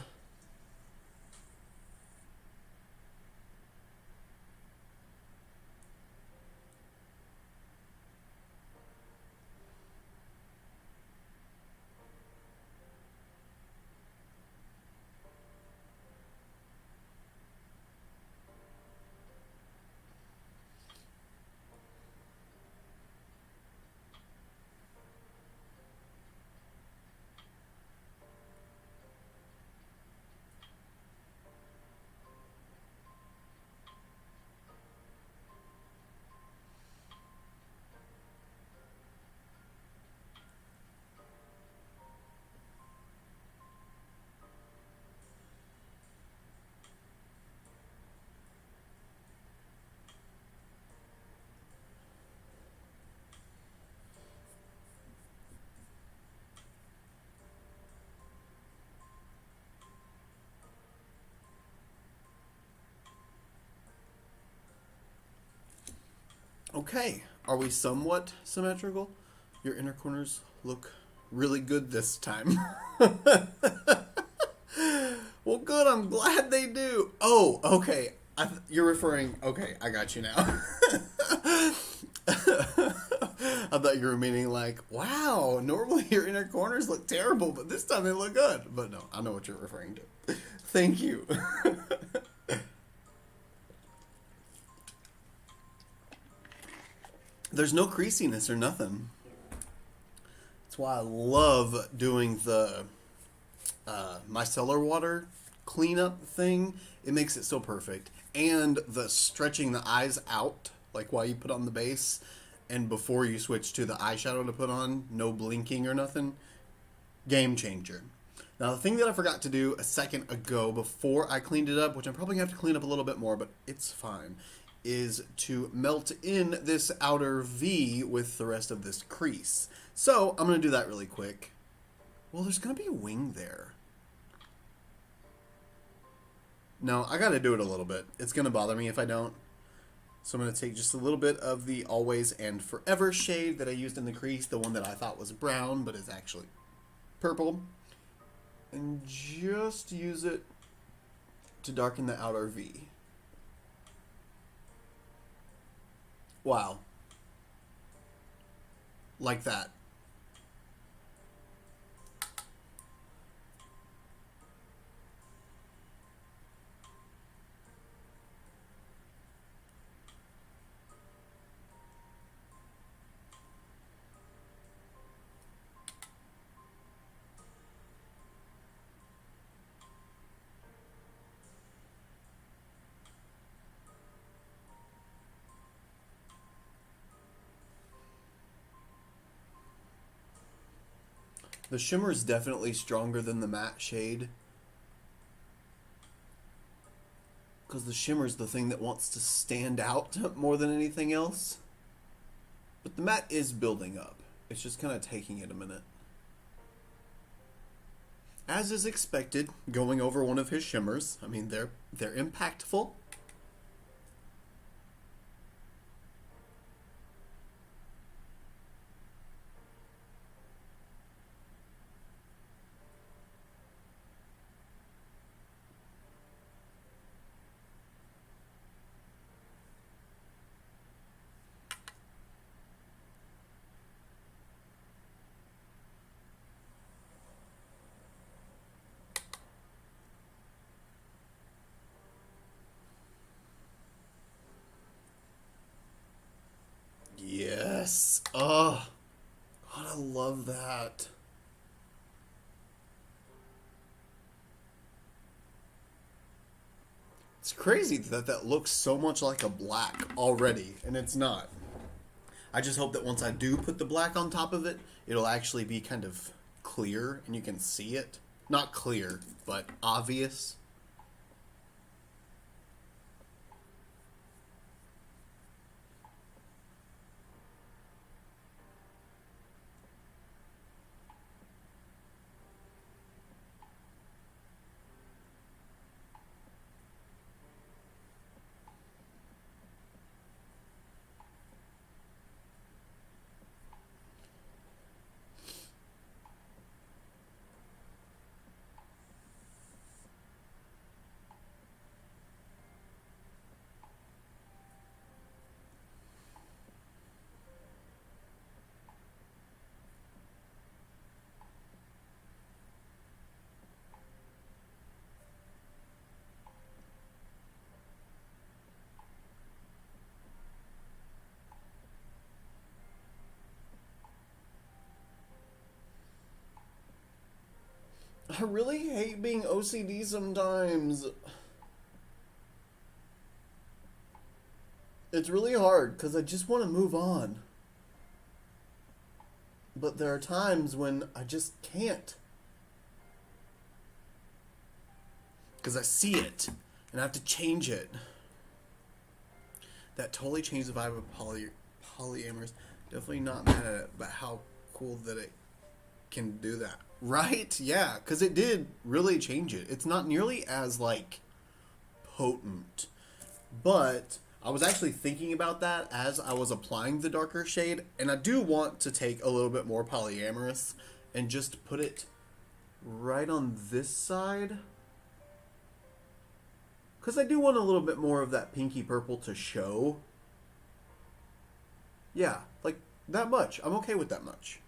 Okay, are we somewhat symmetrical? Your inner corners look really good this time. Well, good, I'm glad they do. Oh, okay, you're referring, okay, I got you now. I thought you were meaning like, wow, normally your inner corners look terrible, but this time they look good. But no, I know what you're referring to. Thank you. There's no creasiness or nothing. That's why I love doing the micellar water cleanup thing. It makes it so perfect. And the stretching the eyes out, like while you put on the base and before you switch to the eyeshadow to put on, no blinking or nothing. Game changer. Now, the thing that I forgot to do a second ago before I cleaned it up, which I'm probably going to have to clean up a little bit more, but it's fine, is to melt in this outer V with the rest of this crease. So I'm going to do that really quick. Well, there's going to be a wing there. No, I got to do it a little bit. It's going to bother me if I don't. So I'm going to take just a little bit of the Always and Forever shade that I used in the crease, the one that I thought was brown, but is actually purple, and just use it to darken the outer V. Wow. Like that. The shimmer is definitely stronger than the matte shade, because the shimmer is the thing that wants to stand out more than anything else. But the matte is building up. It's just kind of taking it a minute. As is expected, going over one of his shimmers. I mean, they're impactful. Yes. Oh, God, I love that. It's crazy that that looks so much like a black already, and it's not. I just hope that once I do put the black on top of it, it'll actually be kind of clear and you can see it. Not clear, but obvious. I really hate being OCD sometimes. It's really hard because I just want to move on. But there are times when I just can't. Because I see it and I have to change it. That totally changed the vibe of polyamorous. Definitely not mad at it, but how cool that it can do that. Right? Yeah, because it did really change it. It's not nearly as, like, potent. But I was actually thinking about that as I was applying the darker shade. And I do want to take a little bit more polyamorous and just put it right on this side. Because I do want a little bit more of that pinky purple to show. Yeah, like that much. I'm okay with that much.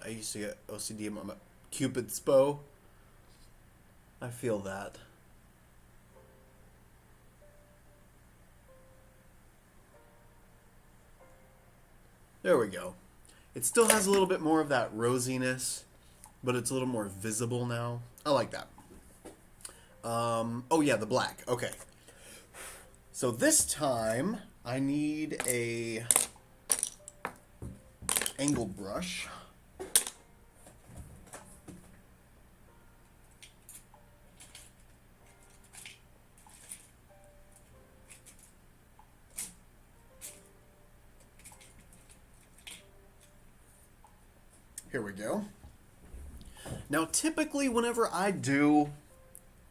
I used to get OCD on my Cupid's bow. I feel that. There we go. It still has a little bit more of that rosiness, but it's a little more visible now. I like that. Oh yeah, the black. Okay. So this time I need a angle brush. Here we go. Now, typically, whenever I do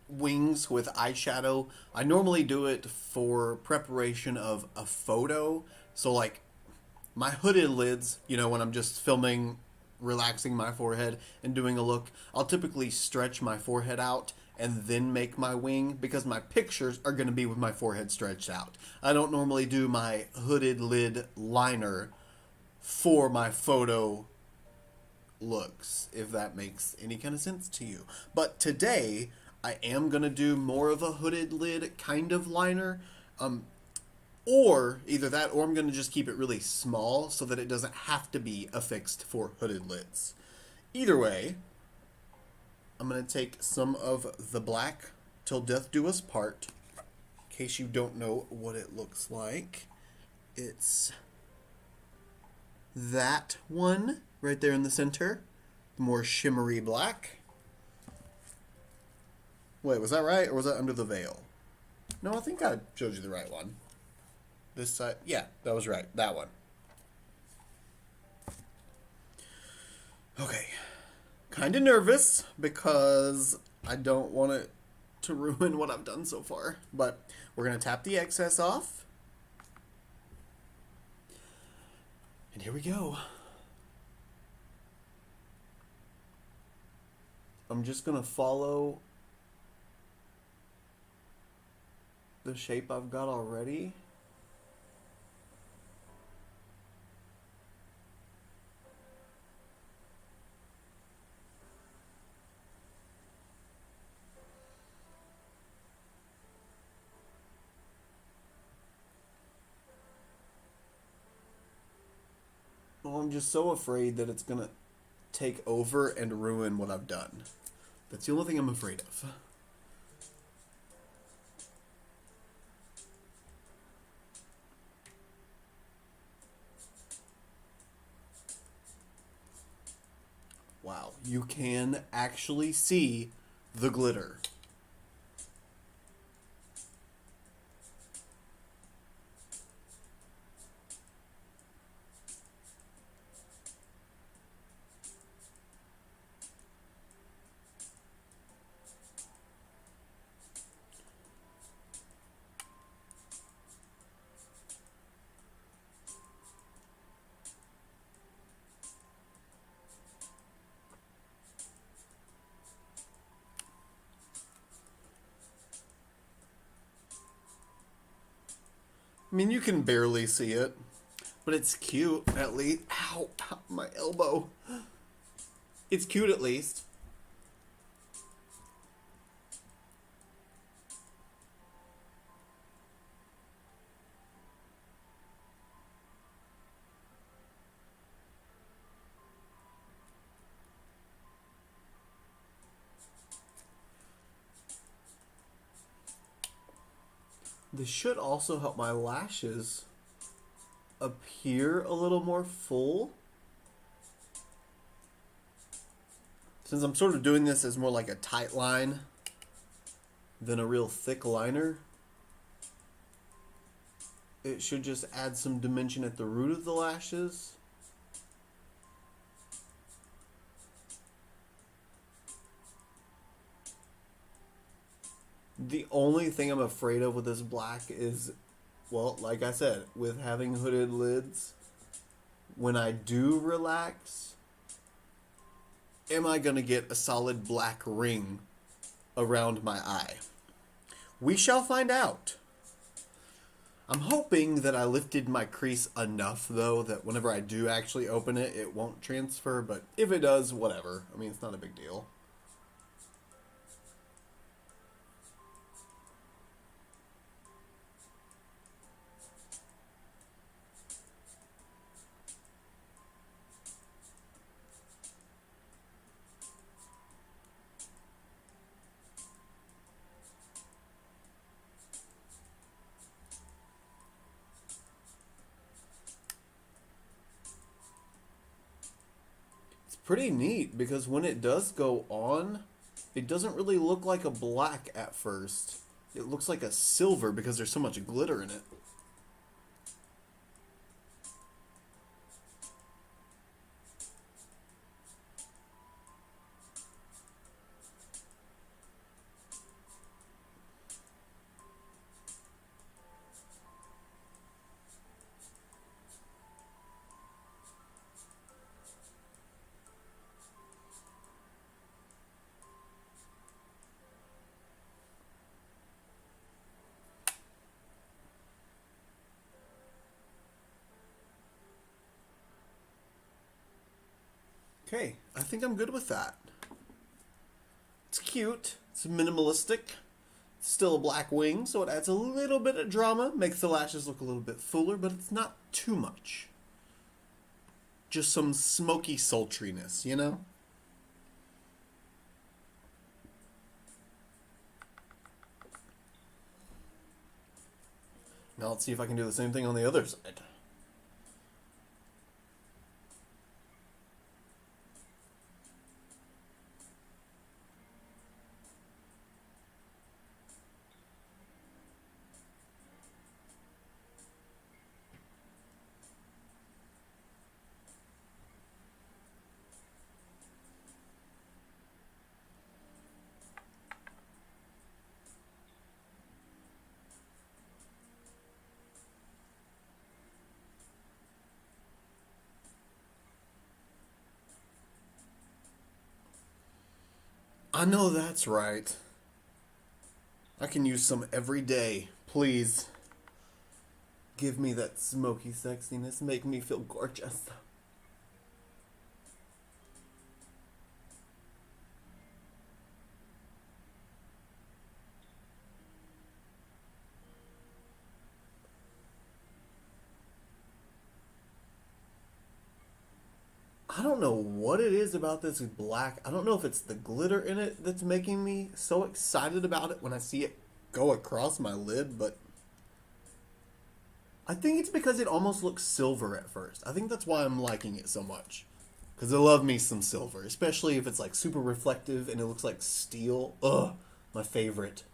wings with eyeshadow, I normally do it for preparation of a photo. So, like, my hooded lids, you know, when I'm just filming, relaxing my forehead and doing a look, I'll typically stretch my forehead out and then make my wing because my pictures are going to be with my forehead stretched out. I don't normally do my hooded lid liner for my photo looks, if that makes any kind of sense to you. But today I am gonna do more of a hooded lid kind of liner, or either that or I'm gonna just keep it really small so that it doesn't have to be affixed for hooded lids. Either way, I'm gonna take some of the black Till Death Do Us Part. In case you don't know what it looks like, it's that one right there in the center, the more shimmery black. Wait, was that right, or was that Under the Veil? No, I think I showed you the right one. This side, yeah, that was right, that one. Okay, kind of nervous because I don't want it to ruin what I've done so far, but we're gonna tap the excess off. And here we go. I'm just going to follow the shape I've got already. Oh, I'm just so afraid that it's going to take over and ruin what I've done. That's the only thing I'm afraid of. Wow, you can actually see the glitter. I mean, you can barely see it, but it's cute at least. Ow, my elbow. It's cute at least. This should also help my lashes appear a little more full. Since I'm sort of doing this as more like a tight line than a real thick liner, it should just add some dimension at the root of the lashes. The only thing I'm afraid of with this black is, well, like I said, with having hooded lids, when I do relax, am I going to get a solid black ring around my eye? We shall find out. I'm hoping that I lifted my crease enough, though, that whenever I do actually open it, it won't transfer, but if it does, whatever. I mean, it's not a big deal. Pretty neat, because when it does go on, it doesn't really look like a black at first. It looks like a silver because there's so much glitter in it. Okay, I think I'm good with that. It's cute, it's minimalistic, it's still a black wing, so it adds a little bit of drama, makes the lashes look a little bit fuller, but it's not too much. Just some smoky sultriness, you know? Now let's see if I can do the same thing on the other side. I know that's right. I can use some every day. Please. Give me that smoky sexiness. Make me feel gorgeous. I don't know what it is about this black. I don't know if it's the glitter in it that's making me so excited about it when I see it go across my lid, but I think it's because it almost looks silver at first. I think that's why I'm liking it so much. Because I love me some silver, especially if it's like super reflective and it looks like steel. Ugh, my favorite.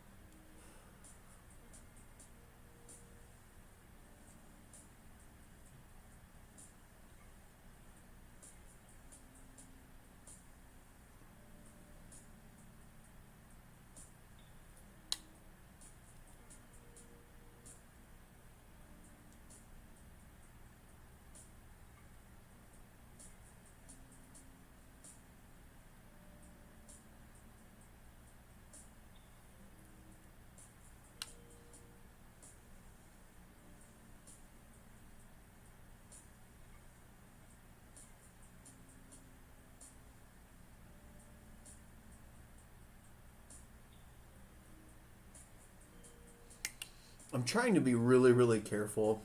I'm trying to be really, really careful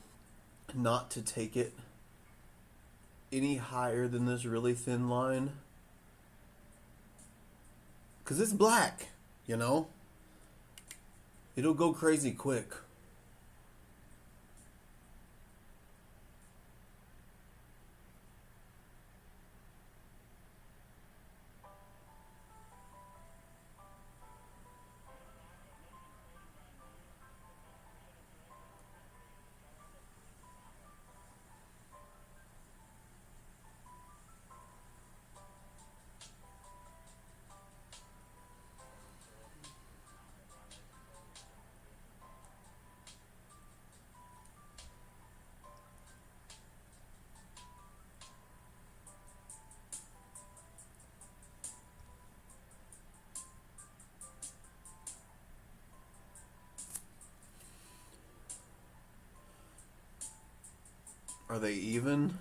not to take it any higher than this really thin line. Because it's black, you know? It'll go crazy quick. Are they even?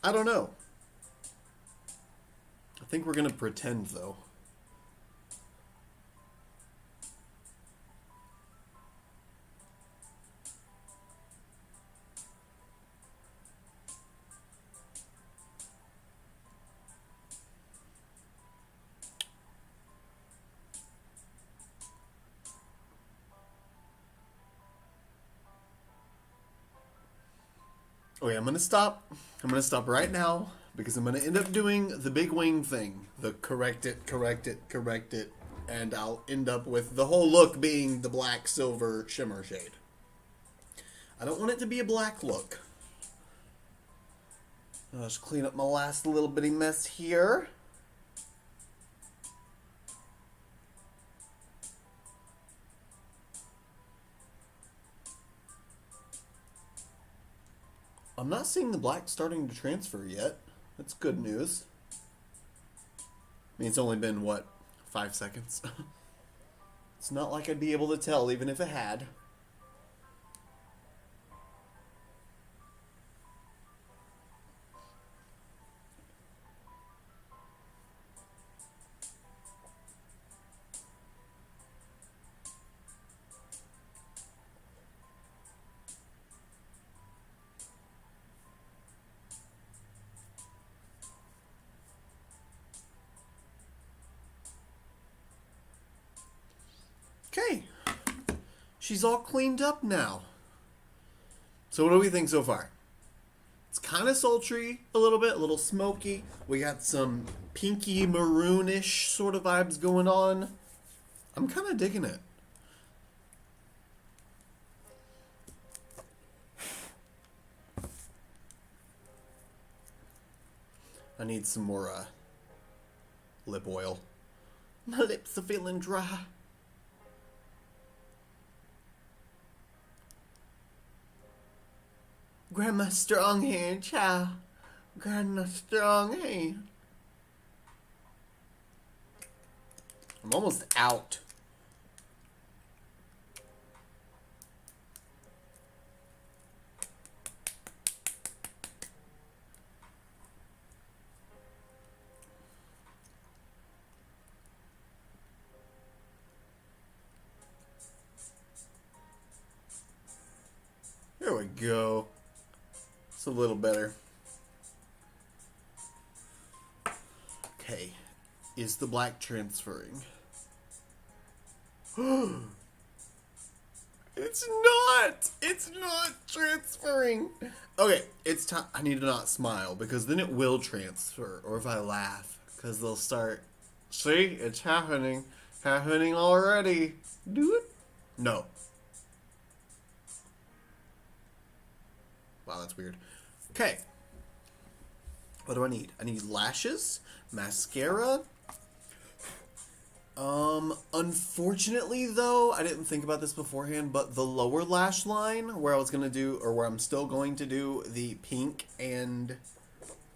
I don't know. I think we're gonna pretend though. Okay, I'm gonna stop. I'm gonna stop right now because I'm gonna end up doing the big wing thing. The correct it, and I'll end up with the whole look being the black silver shimmer shade. I don't want it to be a black look. I'll just clean up my last little bitty mess here. I'm not seeing the black starting to transfer yet. That's good news. I mean, it's only been, what, 5 seconds? It's not like I'd be able to tell, even if it had. Okay, she's all cleaned up now. So what do we think so far? It's kind of sultry a little smoky. We got some pinky maroonish sort of vibes going on. I'm kind of digging it. I need some more lip oil. My lips are feeling dry. Grab my strong hand, child. Grab my strong hand. I'm almost out. There we go. It's a little better. Okay. Is the black transferring? It's not! It's not transferring! Okay, it's time. I need to not smile because then it will transfer. Or if I laugh, because they'll start. See? It's happening. Happening already. Do it? No. Wow, that's weird. Okay. What do I need? I need lashes, mascara. Unfortunately though, I didn't think about this beforehand, but the lower lash line where I was gonna do, or where I'm still going to do the pink and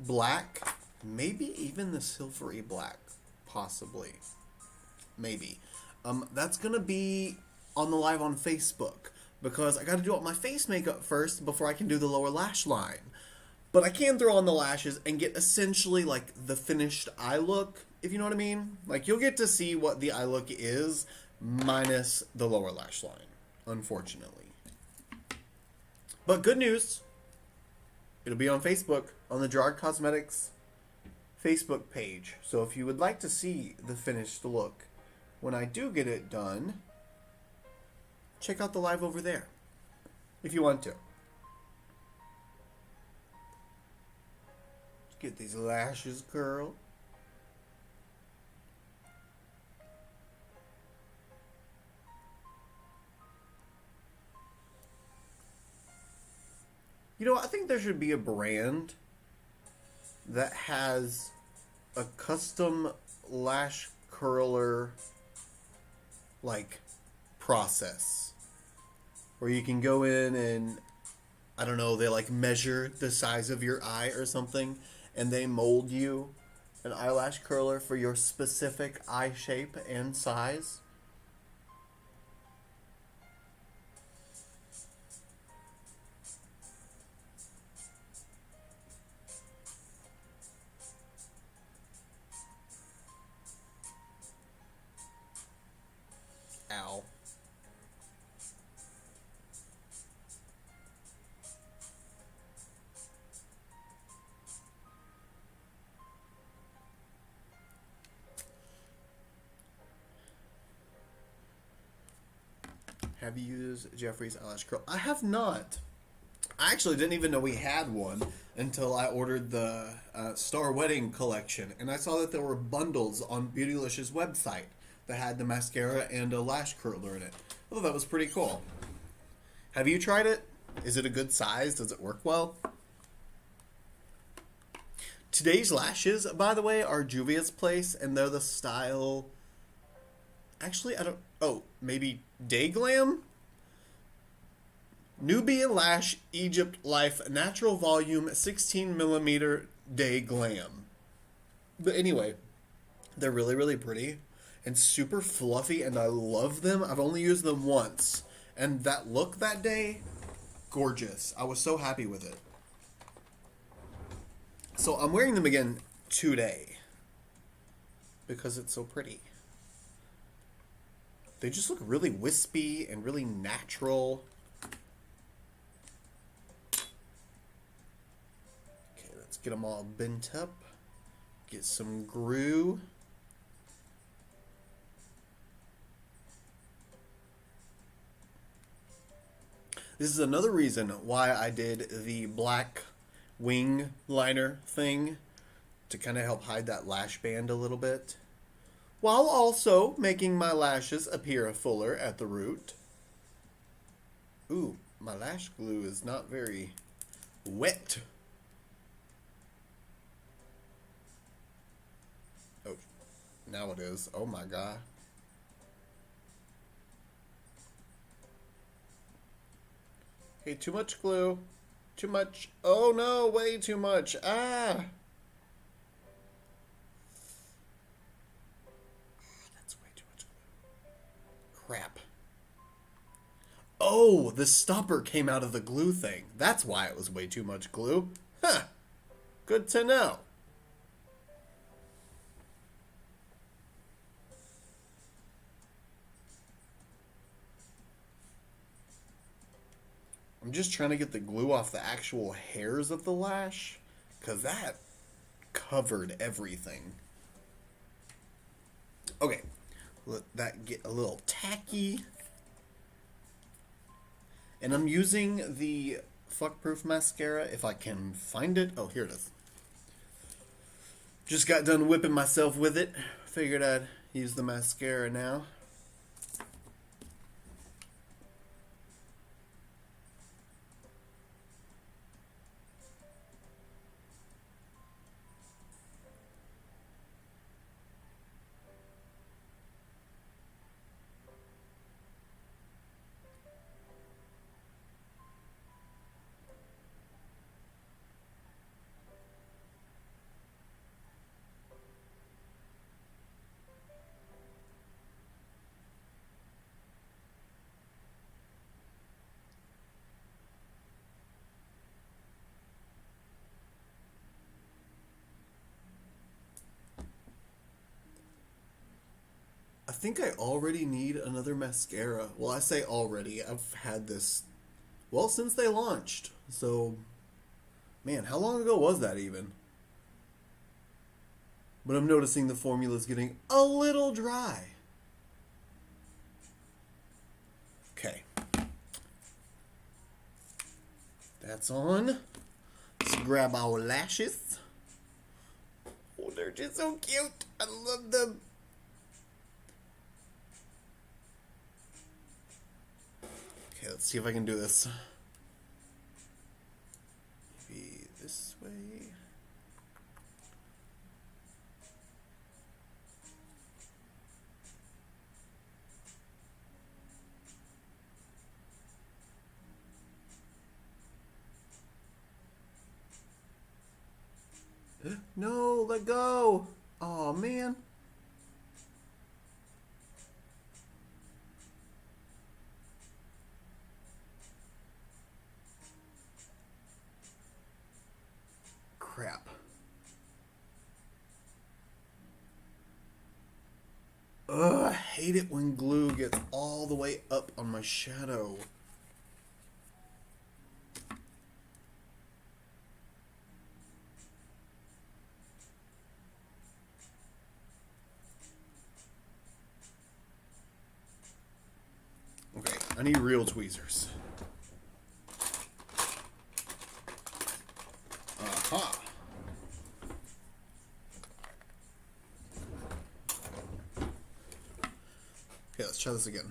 black, maybe even the silvery black, possibly. Maybe. That's gonna be on the live on Facebook. Because I gotta do up my face makeup first before I can do the lower lash line. But I can throw on the lashes and get essentially like the finished eye look, if you know what I mean. Like you'll get to see what the eye look is minus the lower lash line, unfortunately. But good news, it'll be on Facebook, on the Gerard Cosmetics Facebook page. So if you would like to see the finished look when I do get it done, check out the live over there, if you want to. Let's get these lashes curled. You know, I think there should be a brand that has a custom lash curler, like, process. Where you can go in and, I don't know, they like measure the size of your eye or something, and they mold you an eyelash curler for your specific eye shape and size. Have you used Jeffree's eyelash curl? I have not. I actually didn't even know we had one until I ordered the Star Wedding collection, and I saw that there were bundles on Beautylicious website that had the mascara and a lash curler in it. I thought that was pretty cool. Have you tried it? Is it a good size? Does it work well? Today's lashes, by the way, are Juvia's Place, and they're the style... Actually, I don't... Oh, maybe Day Glam? Nubian Lash Egypt Life Natural Volume 16mm Day Glam. But anyway, they're really, really pretty and super fluffy, and I love them. I've only used them once, and that look that day, gorgeous. I was so happy with it. So I'm wearing them again today because it's so pretty. They just look really wispy and really natural. Okay, let's get them all bent up. Get some glue. This is another reason why I did the black wing liner thing, to kind of help hide that lash band a little bit, while also making my lashes appear fuller at the root. Ooh, my lash glue is not very wet. Oh, now it is. Oh my god. Okay, too much glue. Too much. Oh no, way too much. Ah! That's way too much glue. Crap. Oh, the stopper came out of the glue thing. That's why it was way too much glue. Huh. Good to know. I'm just trying to get the glue off the actual hairs of the lash, because that covered everything. Okay, let that get a little tacky. And I'm using the Fuck Proof mascara, if I can find it. Oh, here it is. Just got done whipping myself with it. Figured I'd use the mascara now. I think I already need another mascara. Well, I say already. I've had this, well, since they launched. So, man, how long ago was that even? But I'm noticing the formula is getting a little dry. Okay. That's on. Let's grab our lashes. Oh, they're just so cute. I love them. Okay, let's see if I can do this. Maybe this way. No, let go. Oh, man. Crap. Ugh, I hate it when glue gets all the way up on my shadow. I need real tweezers. Aha. Okay, let's try this again.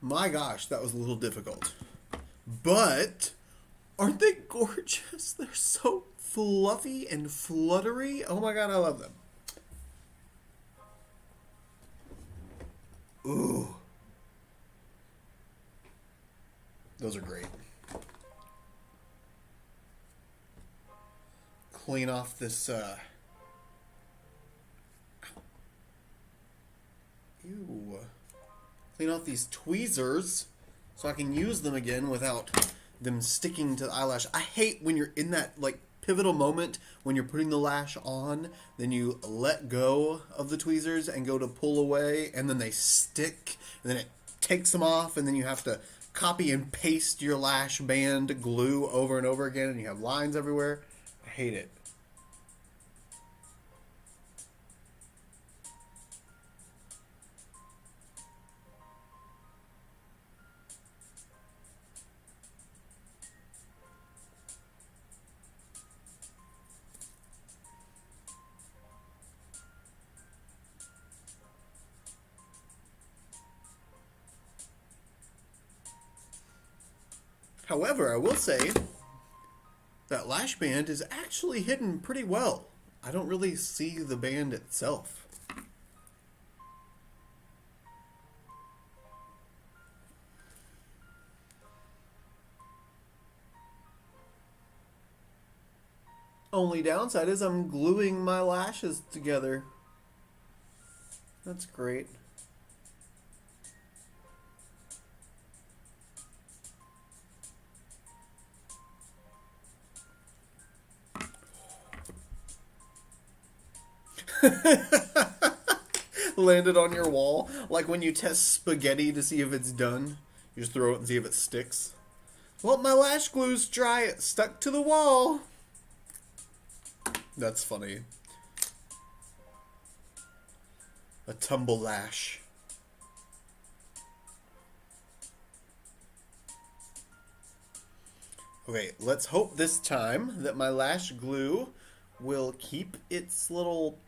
My gosh, that was a little difficult. But aren't they gorgeous? They're so fluffy and fluttery. Oh my god, I love them. Ooh. Those are great. Clean off this, ew. Clean off these tweezers so I can use them again without them sticking to the eyelash. I hate when you're in that, like, pivotal moment when you're putting the lash on, then you let go of the tweezers and go to pull away, and then they stick, and then it takes them off, and then you have to copy and paste your lash band glue over and over again, and you have lines everywhere. I hate it. However, I will say that lash band is actually hidden pretty well. I don't really see the band itself. Only downside is I'm gluing my lashes together. That's great. Landed on your wall, like when you test spaghetti to see if it's done. You just throw it and see if it sticks. Well, my lash glue's dry. It stuck to the wall. That's funny. A tumble lash. Okay, let's hope this time that my lash glue will keep its little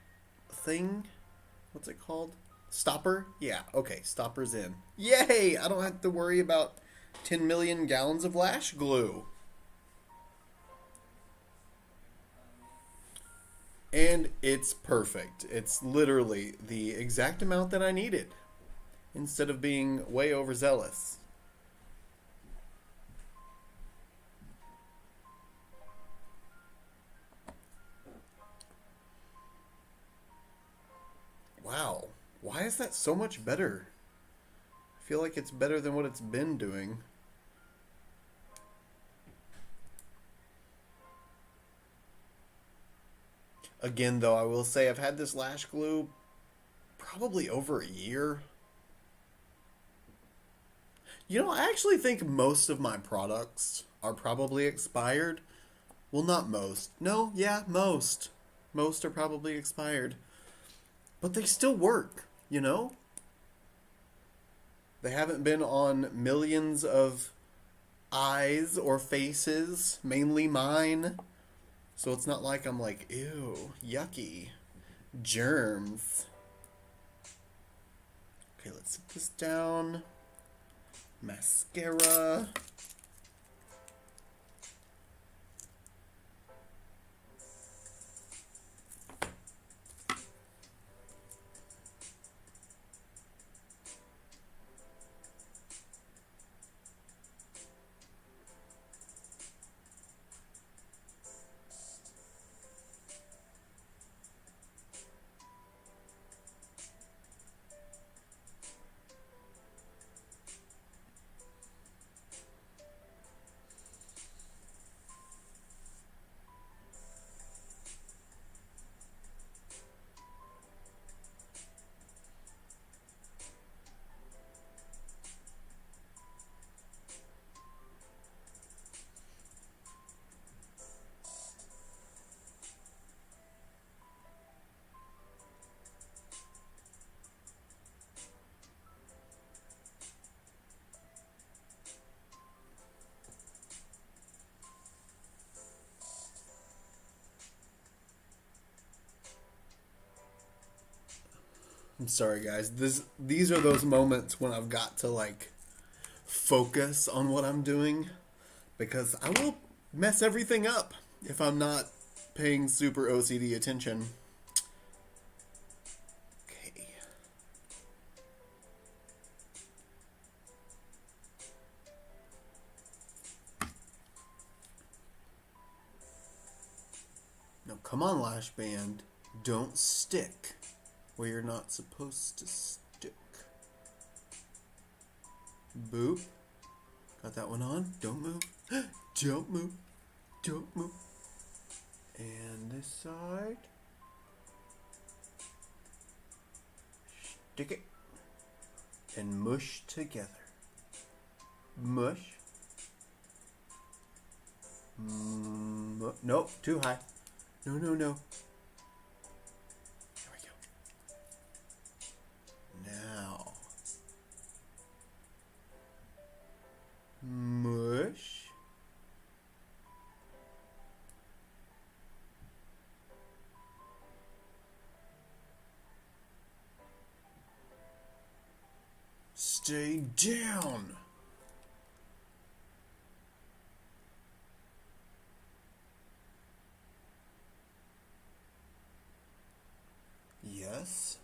thing. What's it called? Stopper? Yeah, okay, stopper's in. Yay! I don't have to worry about 10 million gallons of lash glue. And it's perfect. It's literally the exact amount that I needed, instead of being way overzealous. Wow. Why is that so much better? I feel like it's better than what it's been doing. Again, though, I will say I've had this lash glue probably over a year. You know, I actually think most of my products are probably expired. Well, not most. No, yeah, most. Most are probably expired. But they still work, you know? They haven't been on millions of eyes or faces, mainly mine. So it's not like I'm like, ew, yucky, germs. Okay, let's sit this down. Mascara. I'm sorry, guys. These are those moments when I've got to like focus on what I'm doing, because I will mess everything up if I'm not paying super OCD attention. Okay. Now, come on, lash band. Don't stick where you're not supposed to stick. Boop. Got that one on. Don't move. Don't move. Don't move. And this side. Stick it. And mush together. Mush. Nope, too high. No, no, no. There we go. Now. Mush. Stay down. Yes.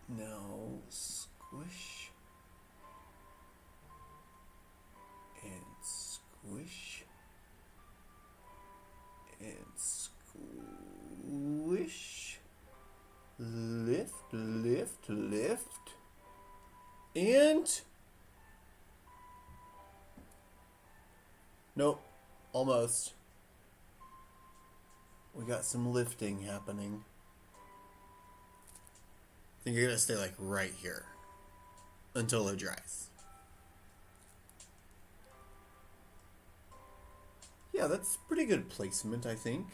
Now squish. And squish. And squish. Lift, lift, lift. And nope, almost. We got some lifting happening. I think you're gonna stay like right here until it dries. Yeah, that's pretty good placement, I think.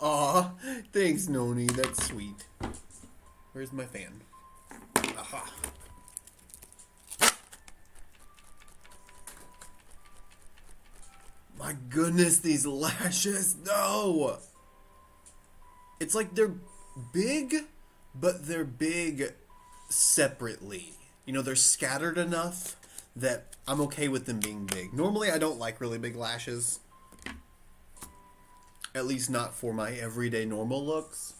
Aw, thanks, Noni. That's sweet. Where's my fan? Aha. My goodness, these lashes. No! It's like they're big, but they're big separately. You know, they're scattered enough that I'm okay with them being big. Normally, I don't like really big lashes. At least not for my everyday normal looks.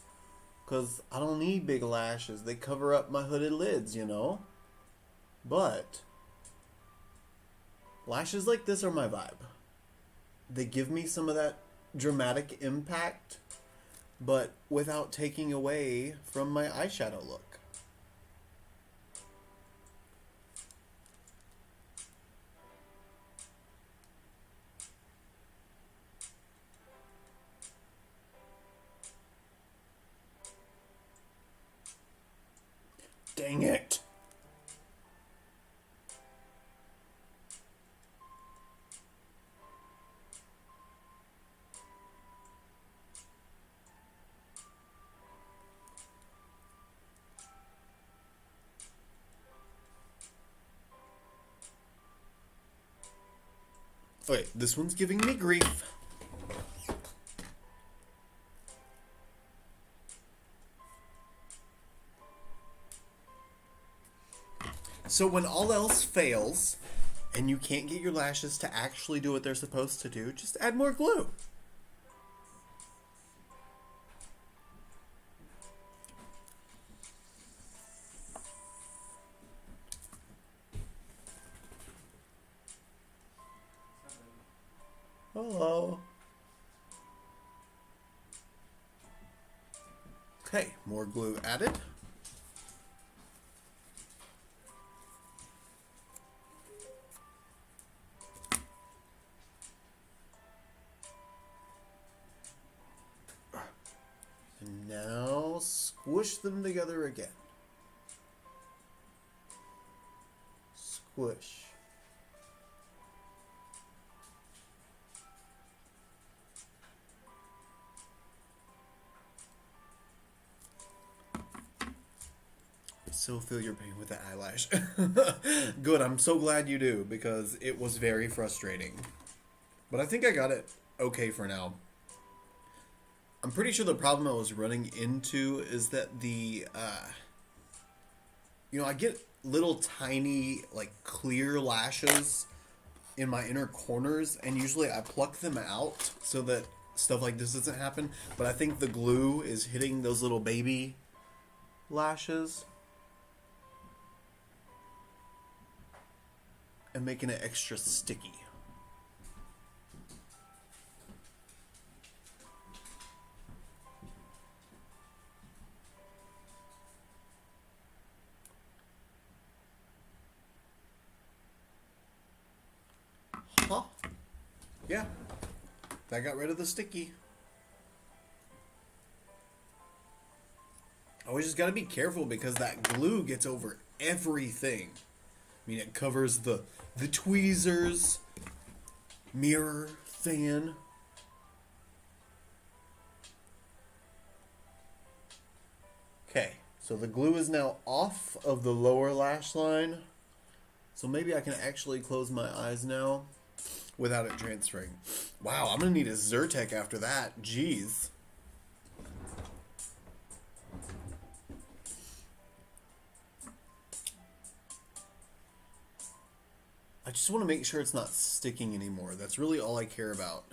Because I don't need big lashes. They cover up my hooded lids, you know? But lashes like this are my vibe. They give me some of that dramatic impact, but without taking away from my eyeshadow look. Dang it. Okay, this one's giving me grief. So when all else fails and you can't get your lashes to actually do what they're supposed to do, just add more glue. Hello. Okay, more glue added. And now squish them together again. Squish. So feel your pain with the eyelash. Good, I'm so glad you do, because it was very frustrating. But I think I got it okay for now. I'm pretty sure the problem I was running into is that the, I get little tiny, like, clear lashes in my inner corners, and usually I pluck them out so that stuff like this doesn't happen. But I think the glue is hitting those little baby lashes and making it extra sticky. Huh? Yeah. That got rid of the sticky. Always just gotta be careful because that glue gets over everything. I mean, it covers the tweezers, mirror, fan. Okay, so the glue is now off of the lower lash line. So maybe I can actually close my eyes now without it transferring. Wow, I'm gonna need a Zyrtec after that. Jeez. I just want to make sure it's not sticking anymore. That's really all I care about.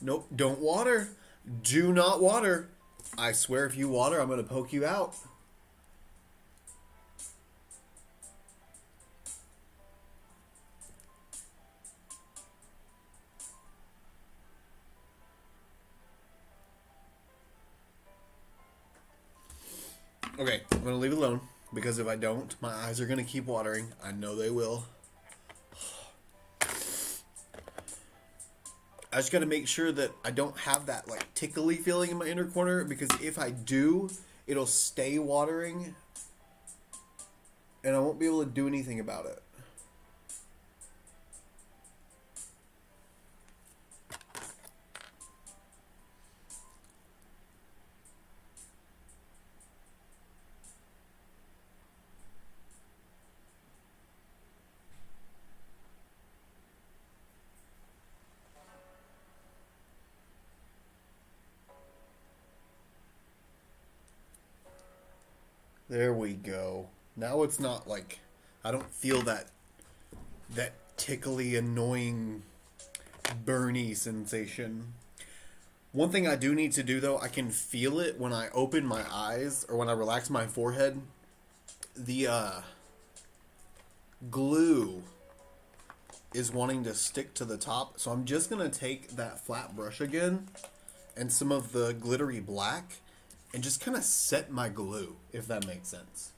Nope, don't water. Do not water. I swear if you water, I'm going to poke you out. Okay, I'm going to leave it alone, because if I don't, my eyes are going to keep watering. I know they will. I just got to make sure that I don't have that like tickly feeling in my inner corner, because if I do, it'll stay watering and I won't be able to do anything about it. There we go. Now it's not like, I don't feel that tickly, annoying, burny sensation. One thing I do need to do though, I can feel it when I open my eyes or when I relax my forehead. The glue is wanting to stick to the top, so I'm just gonna take that flat brush again and some of the glittery black and just kind of set my glue, if that makes sense.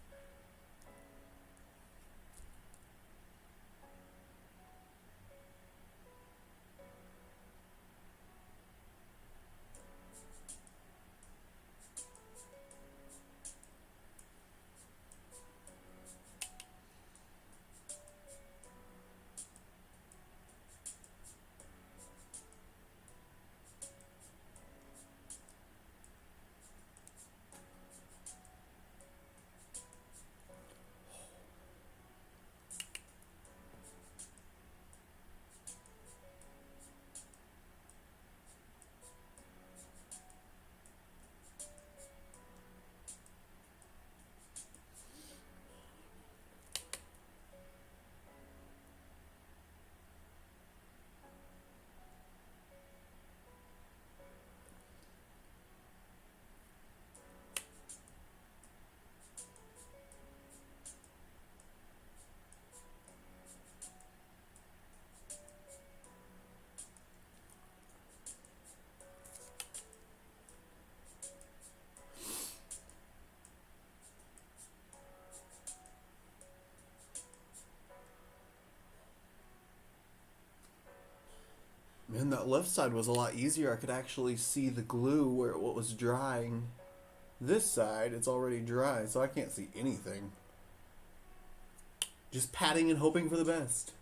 Man, that left side was a lot easier. I could actually see the glue where what was drying. This side, it's already dry, so I can't see anything. Just patting and hoping for the best.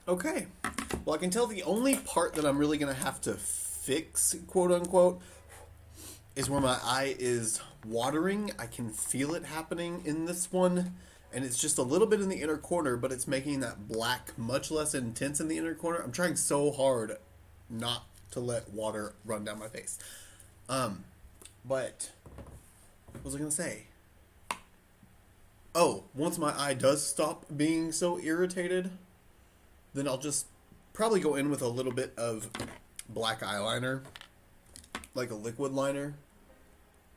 Okay, well, I can tell the only part that I'm really going to have to fix, quote unquote, is where my eye is watering. I can feel it happening in this one, and it's just a little bit in the inner corner, but it's making that black much less intense in the inner corner. I'm trying so hard not to let water run down my face. But what was I going to say? Oh, once my eye does stop being so irritated, then I'll just probably go in with a little bit of black eyeliner, like a liquid liner,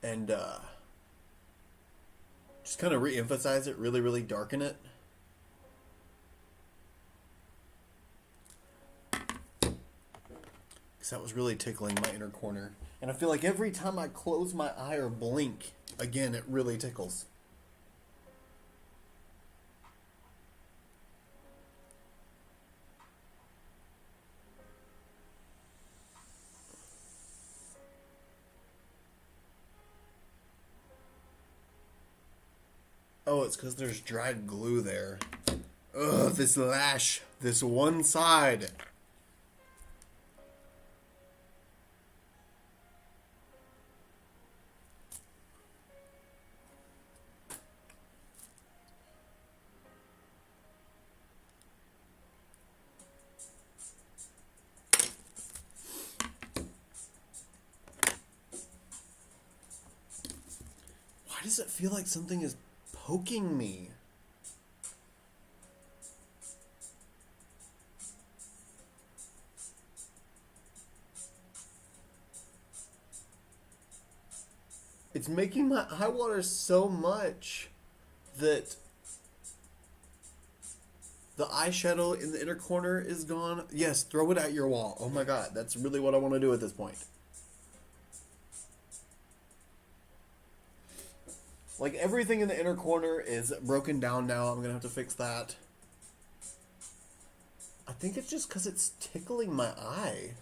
and just kind of re-emphasize it, really, really darken it. Because that was really tickling my inner corner. And I feel like every time I close my eye or blink, again, it really tickles. Oh, it's because there's dried glue there. Ugh, this lash. This one side. Why does it feel like something is poking me? It's making my eye water so much that the eyeshadow in the inner corner is gone. Yes, throw it at your wall. Oh my god, that's really what I want to do at this point. Like, everything in the inner corner is broken down now. I'm going to have to fix that. I think it's just because it's tickling my eye.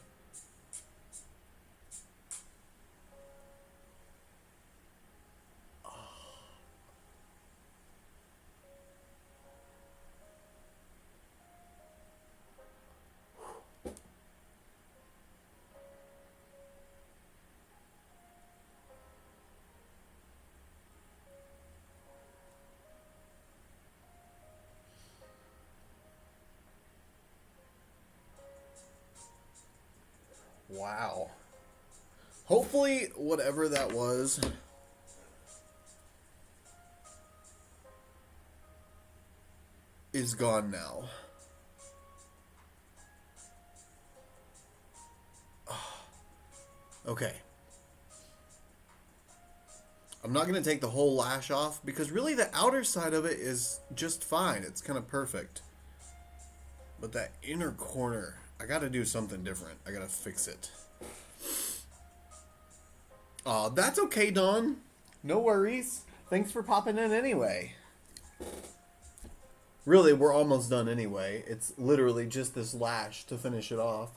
Wow. Hopefully, whatever that was is gone now. Okay. I'm not going to take the whole lash off because really the outer side of it is just fine. It's kind of perfect. But that inner corner, I got to do something different. I got to fix it. Aw, that's okay, Dawn. No worries. Thanks for popping in anyway. Really, we're almost done anyway. It's literally just this lash to finish it off.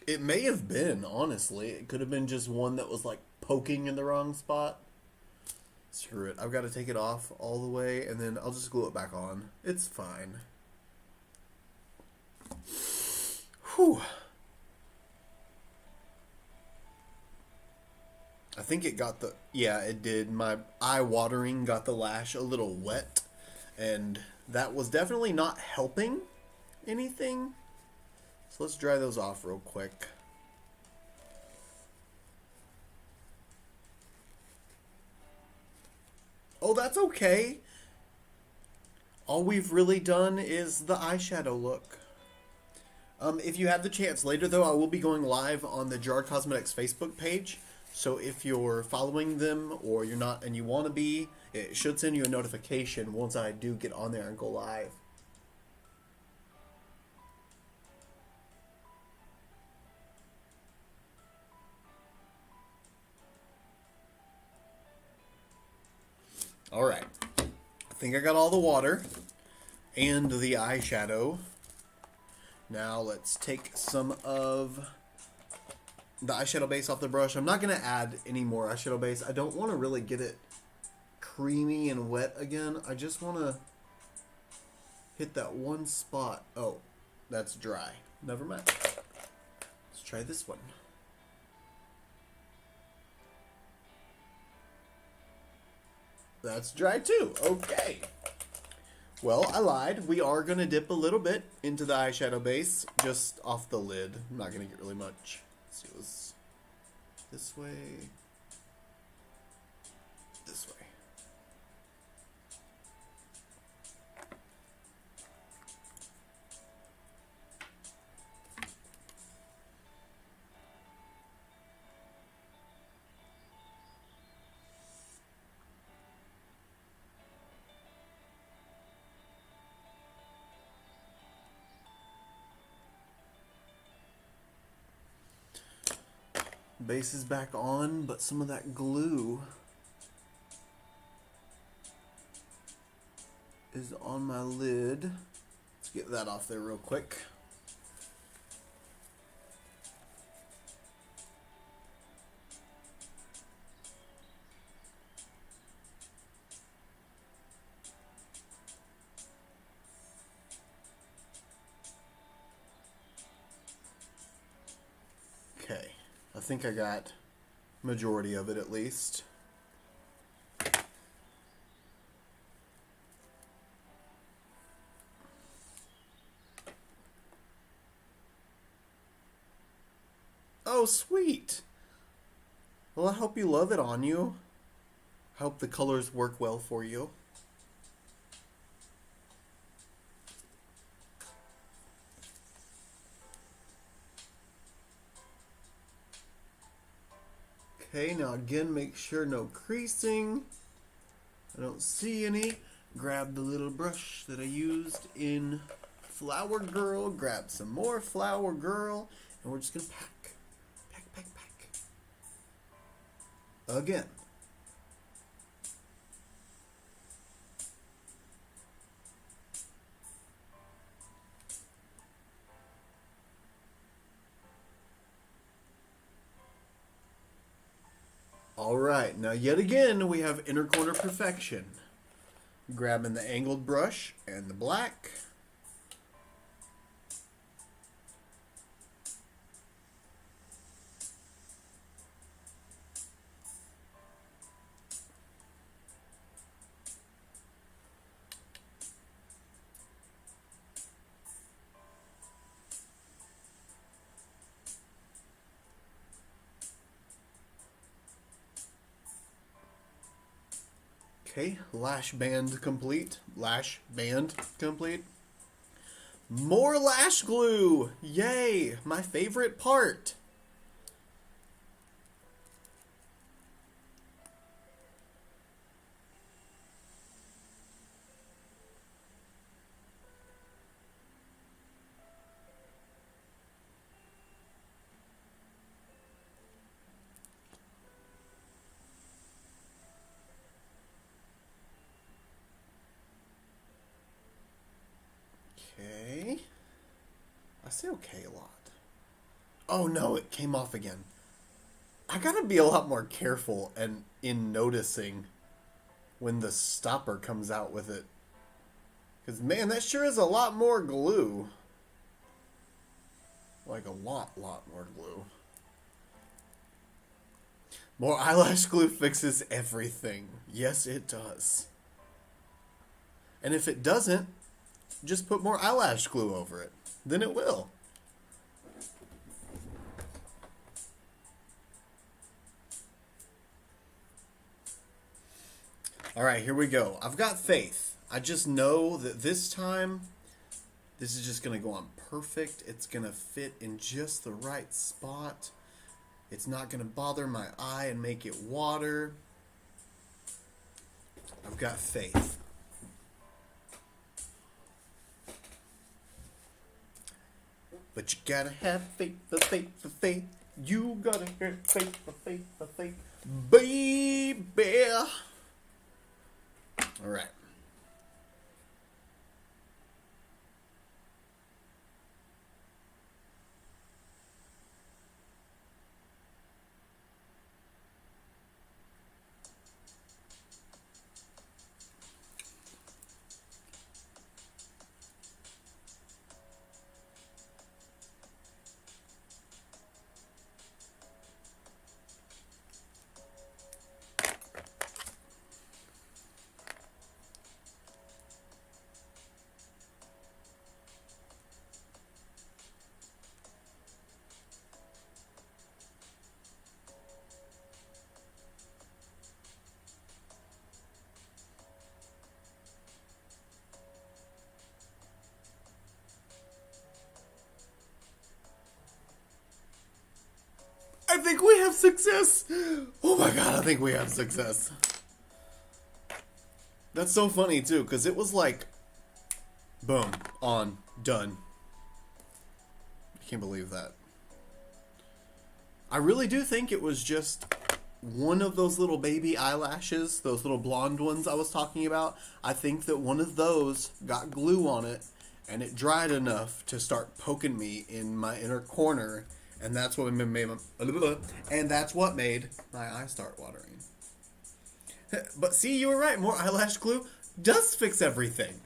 It may have been, honestly. It could have been just one that was like poking in the wrong spot. Screw it. I've got to take it off all the way and then I'll just glue it back on. It's fine. Whew. I think it got the, yeah, it did. My eye watering got the lash a little wet, and that was definitely not helping anything. So let's dry those off real quick. Oh, that's okay. All we've really done is the eyeshadow look. If you have the chance later, though, I will be going live on the Gerard Cosmetics Facebook page. So if you're following them or you're not and you want to be, it should send you a notification once I do get on there and go live. All right. I think I got all the water and the eyeshadow. Now let's take some of the eyeshadow base off the brush. I'm not going to add any more eyeshadow base. I don't want to really get it creamy and wet again. I just want to hit that one spot. Oh, that's dry. Never mind. Let's try this one. That's dry too. Okay. Well, I lied. We are going to dip a little bit into the eyeshadow base, just off the lid. I'm not going to get really much. Let's see, it was this way, this way. Base is back on, but some of that glue is on my lid. Let's get that off there real quick. Okay. I think I got majority of it at least. Oh, sweet. Well, I hope you love it on you. I hope the colors work well for you. Okay, now again, make sure no creasing. I don't see any. Grab the little brush that I used in Flower Girl. Grab some more Flower Girl. And we're just going to pack. Pack, pack, pack. Again. Alright, now yet again we have inner corner perfection. Grabbing the angled brush and the black. Okay, lash band complete. Lash band complete. More lash glue! Yay! My favorite part. Okay. I say okay a lot. Oh no, it came off again. I gotta be a lot more careful and in noticing when the stopper comes out with it. Because man, that sure is a lot more glue. Like a lot more glue. More eyelash glue fixes everything. Yes, it does. And if it doesn't, just put more eyelash glue over it. Then it will. Alright, here we go. I've got faith. I just know that this time, this is just going to go on perfect. It's going to fit in just the right spot. It's not going to bother my eye and make it water. I've got faith. But you gotta have faith, faith. You gotta have faith, faith. Baby. Alright. I think we have success. Oh my god, I think we have success. That's so funny too, because it was like, boom, on, done. I can't believe that. I really do think it was just one of those little baby eyelashes, those little blonde ones I was talking about. I think that one of those got glue on it, and it dried enough to start poking me in my inner corner. And that's what made my eye start watering. But see, you were right. More eyelash glue does fix everything.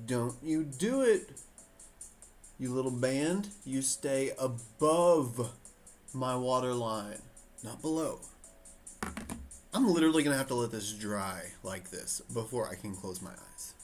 Don't you do it, you little band. You stay above my waterline. Not below. I'm literally going to have to let this dry like this before I can close my eyes.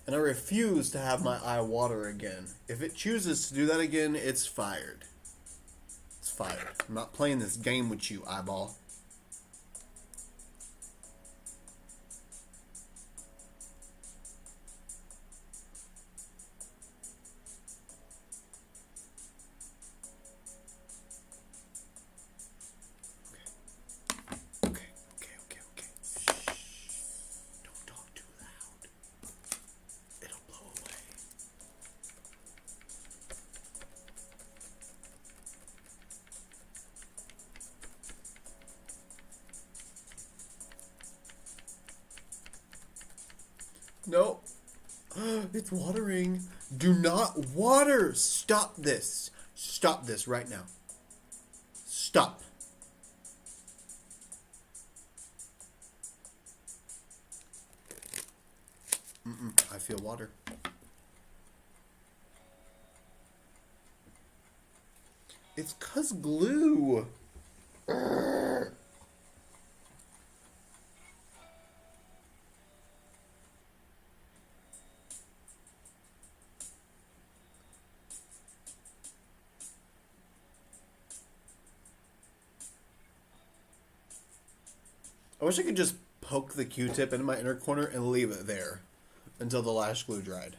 And I refuse to have my eye water again. If it chooses to do that again, it's fired. It's fired. I'm not playing this game with you, eyeball. Nope. It's watering. Do not water. Stop this. Stop this right now. Stop. I feel water. It's 'cause glue. I wish I could just poke the Q-tip into my inner corner and leave it there until the lash glue dried.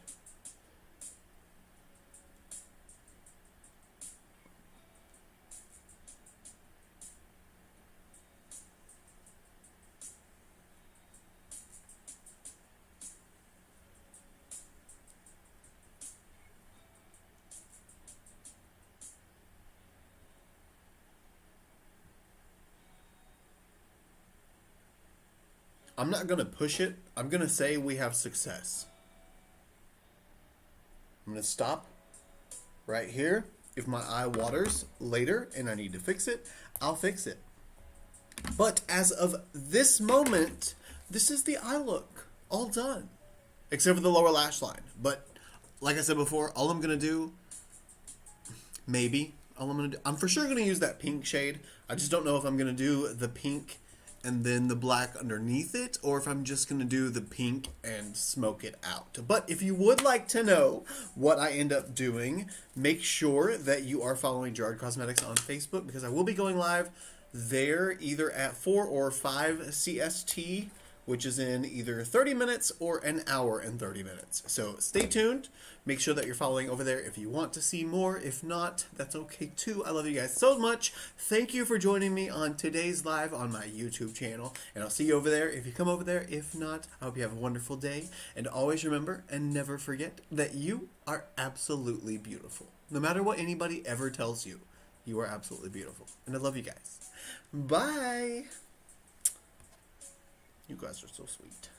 I'm not going to push it. I'm going to say we have success. I'm going to stop right here. If my eye waters later and I need to fix it, I'll fix it. But as of this moment, this is the eye look. All done. Except for the lower lash line. But like I said before, all I'm going to do, I'm for sure going to use that pink shade. I just don't know if I'm going to do the pink and then the black underneath it, or if I'm just going to do the pink and smoke it out. But if you would like to know what I end up doing, make sure that you are following Gerard Cosmetics on Facebook, because I will be going live there either at 4 or 5 CST, which is in either 30 minutes or an hour and 30 minutes. So stay tuned. Make sure that you're following over there if you want to see more. If not, that's okay too. I love you guys so much. Thank you for joining me on today's live on my YouTube channel. And I'll see you over there if you come over there. If not, I hope you have a wonderful day. And always remember and never forget that you are absolutely beautiful. No matter what anybody ever tells you, you are absolutely beautiful. And I love you guys. Bye. You guys are so sweet.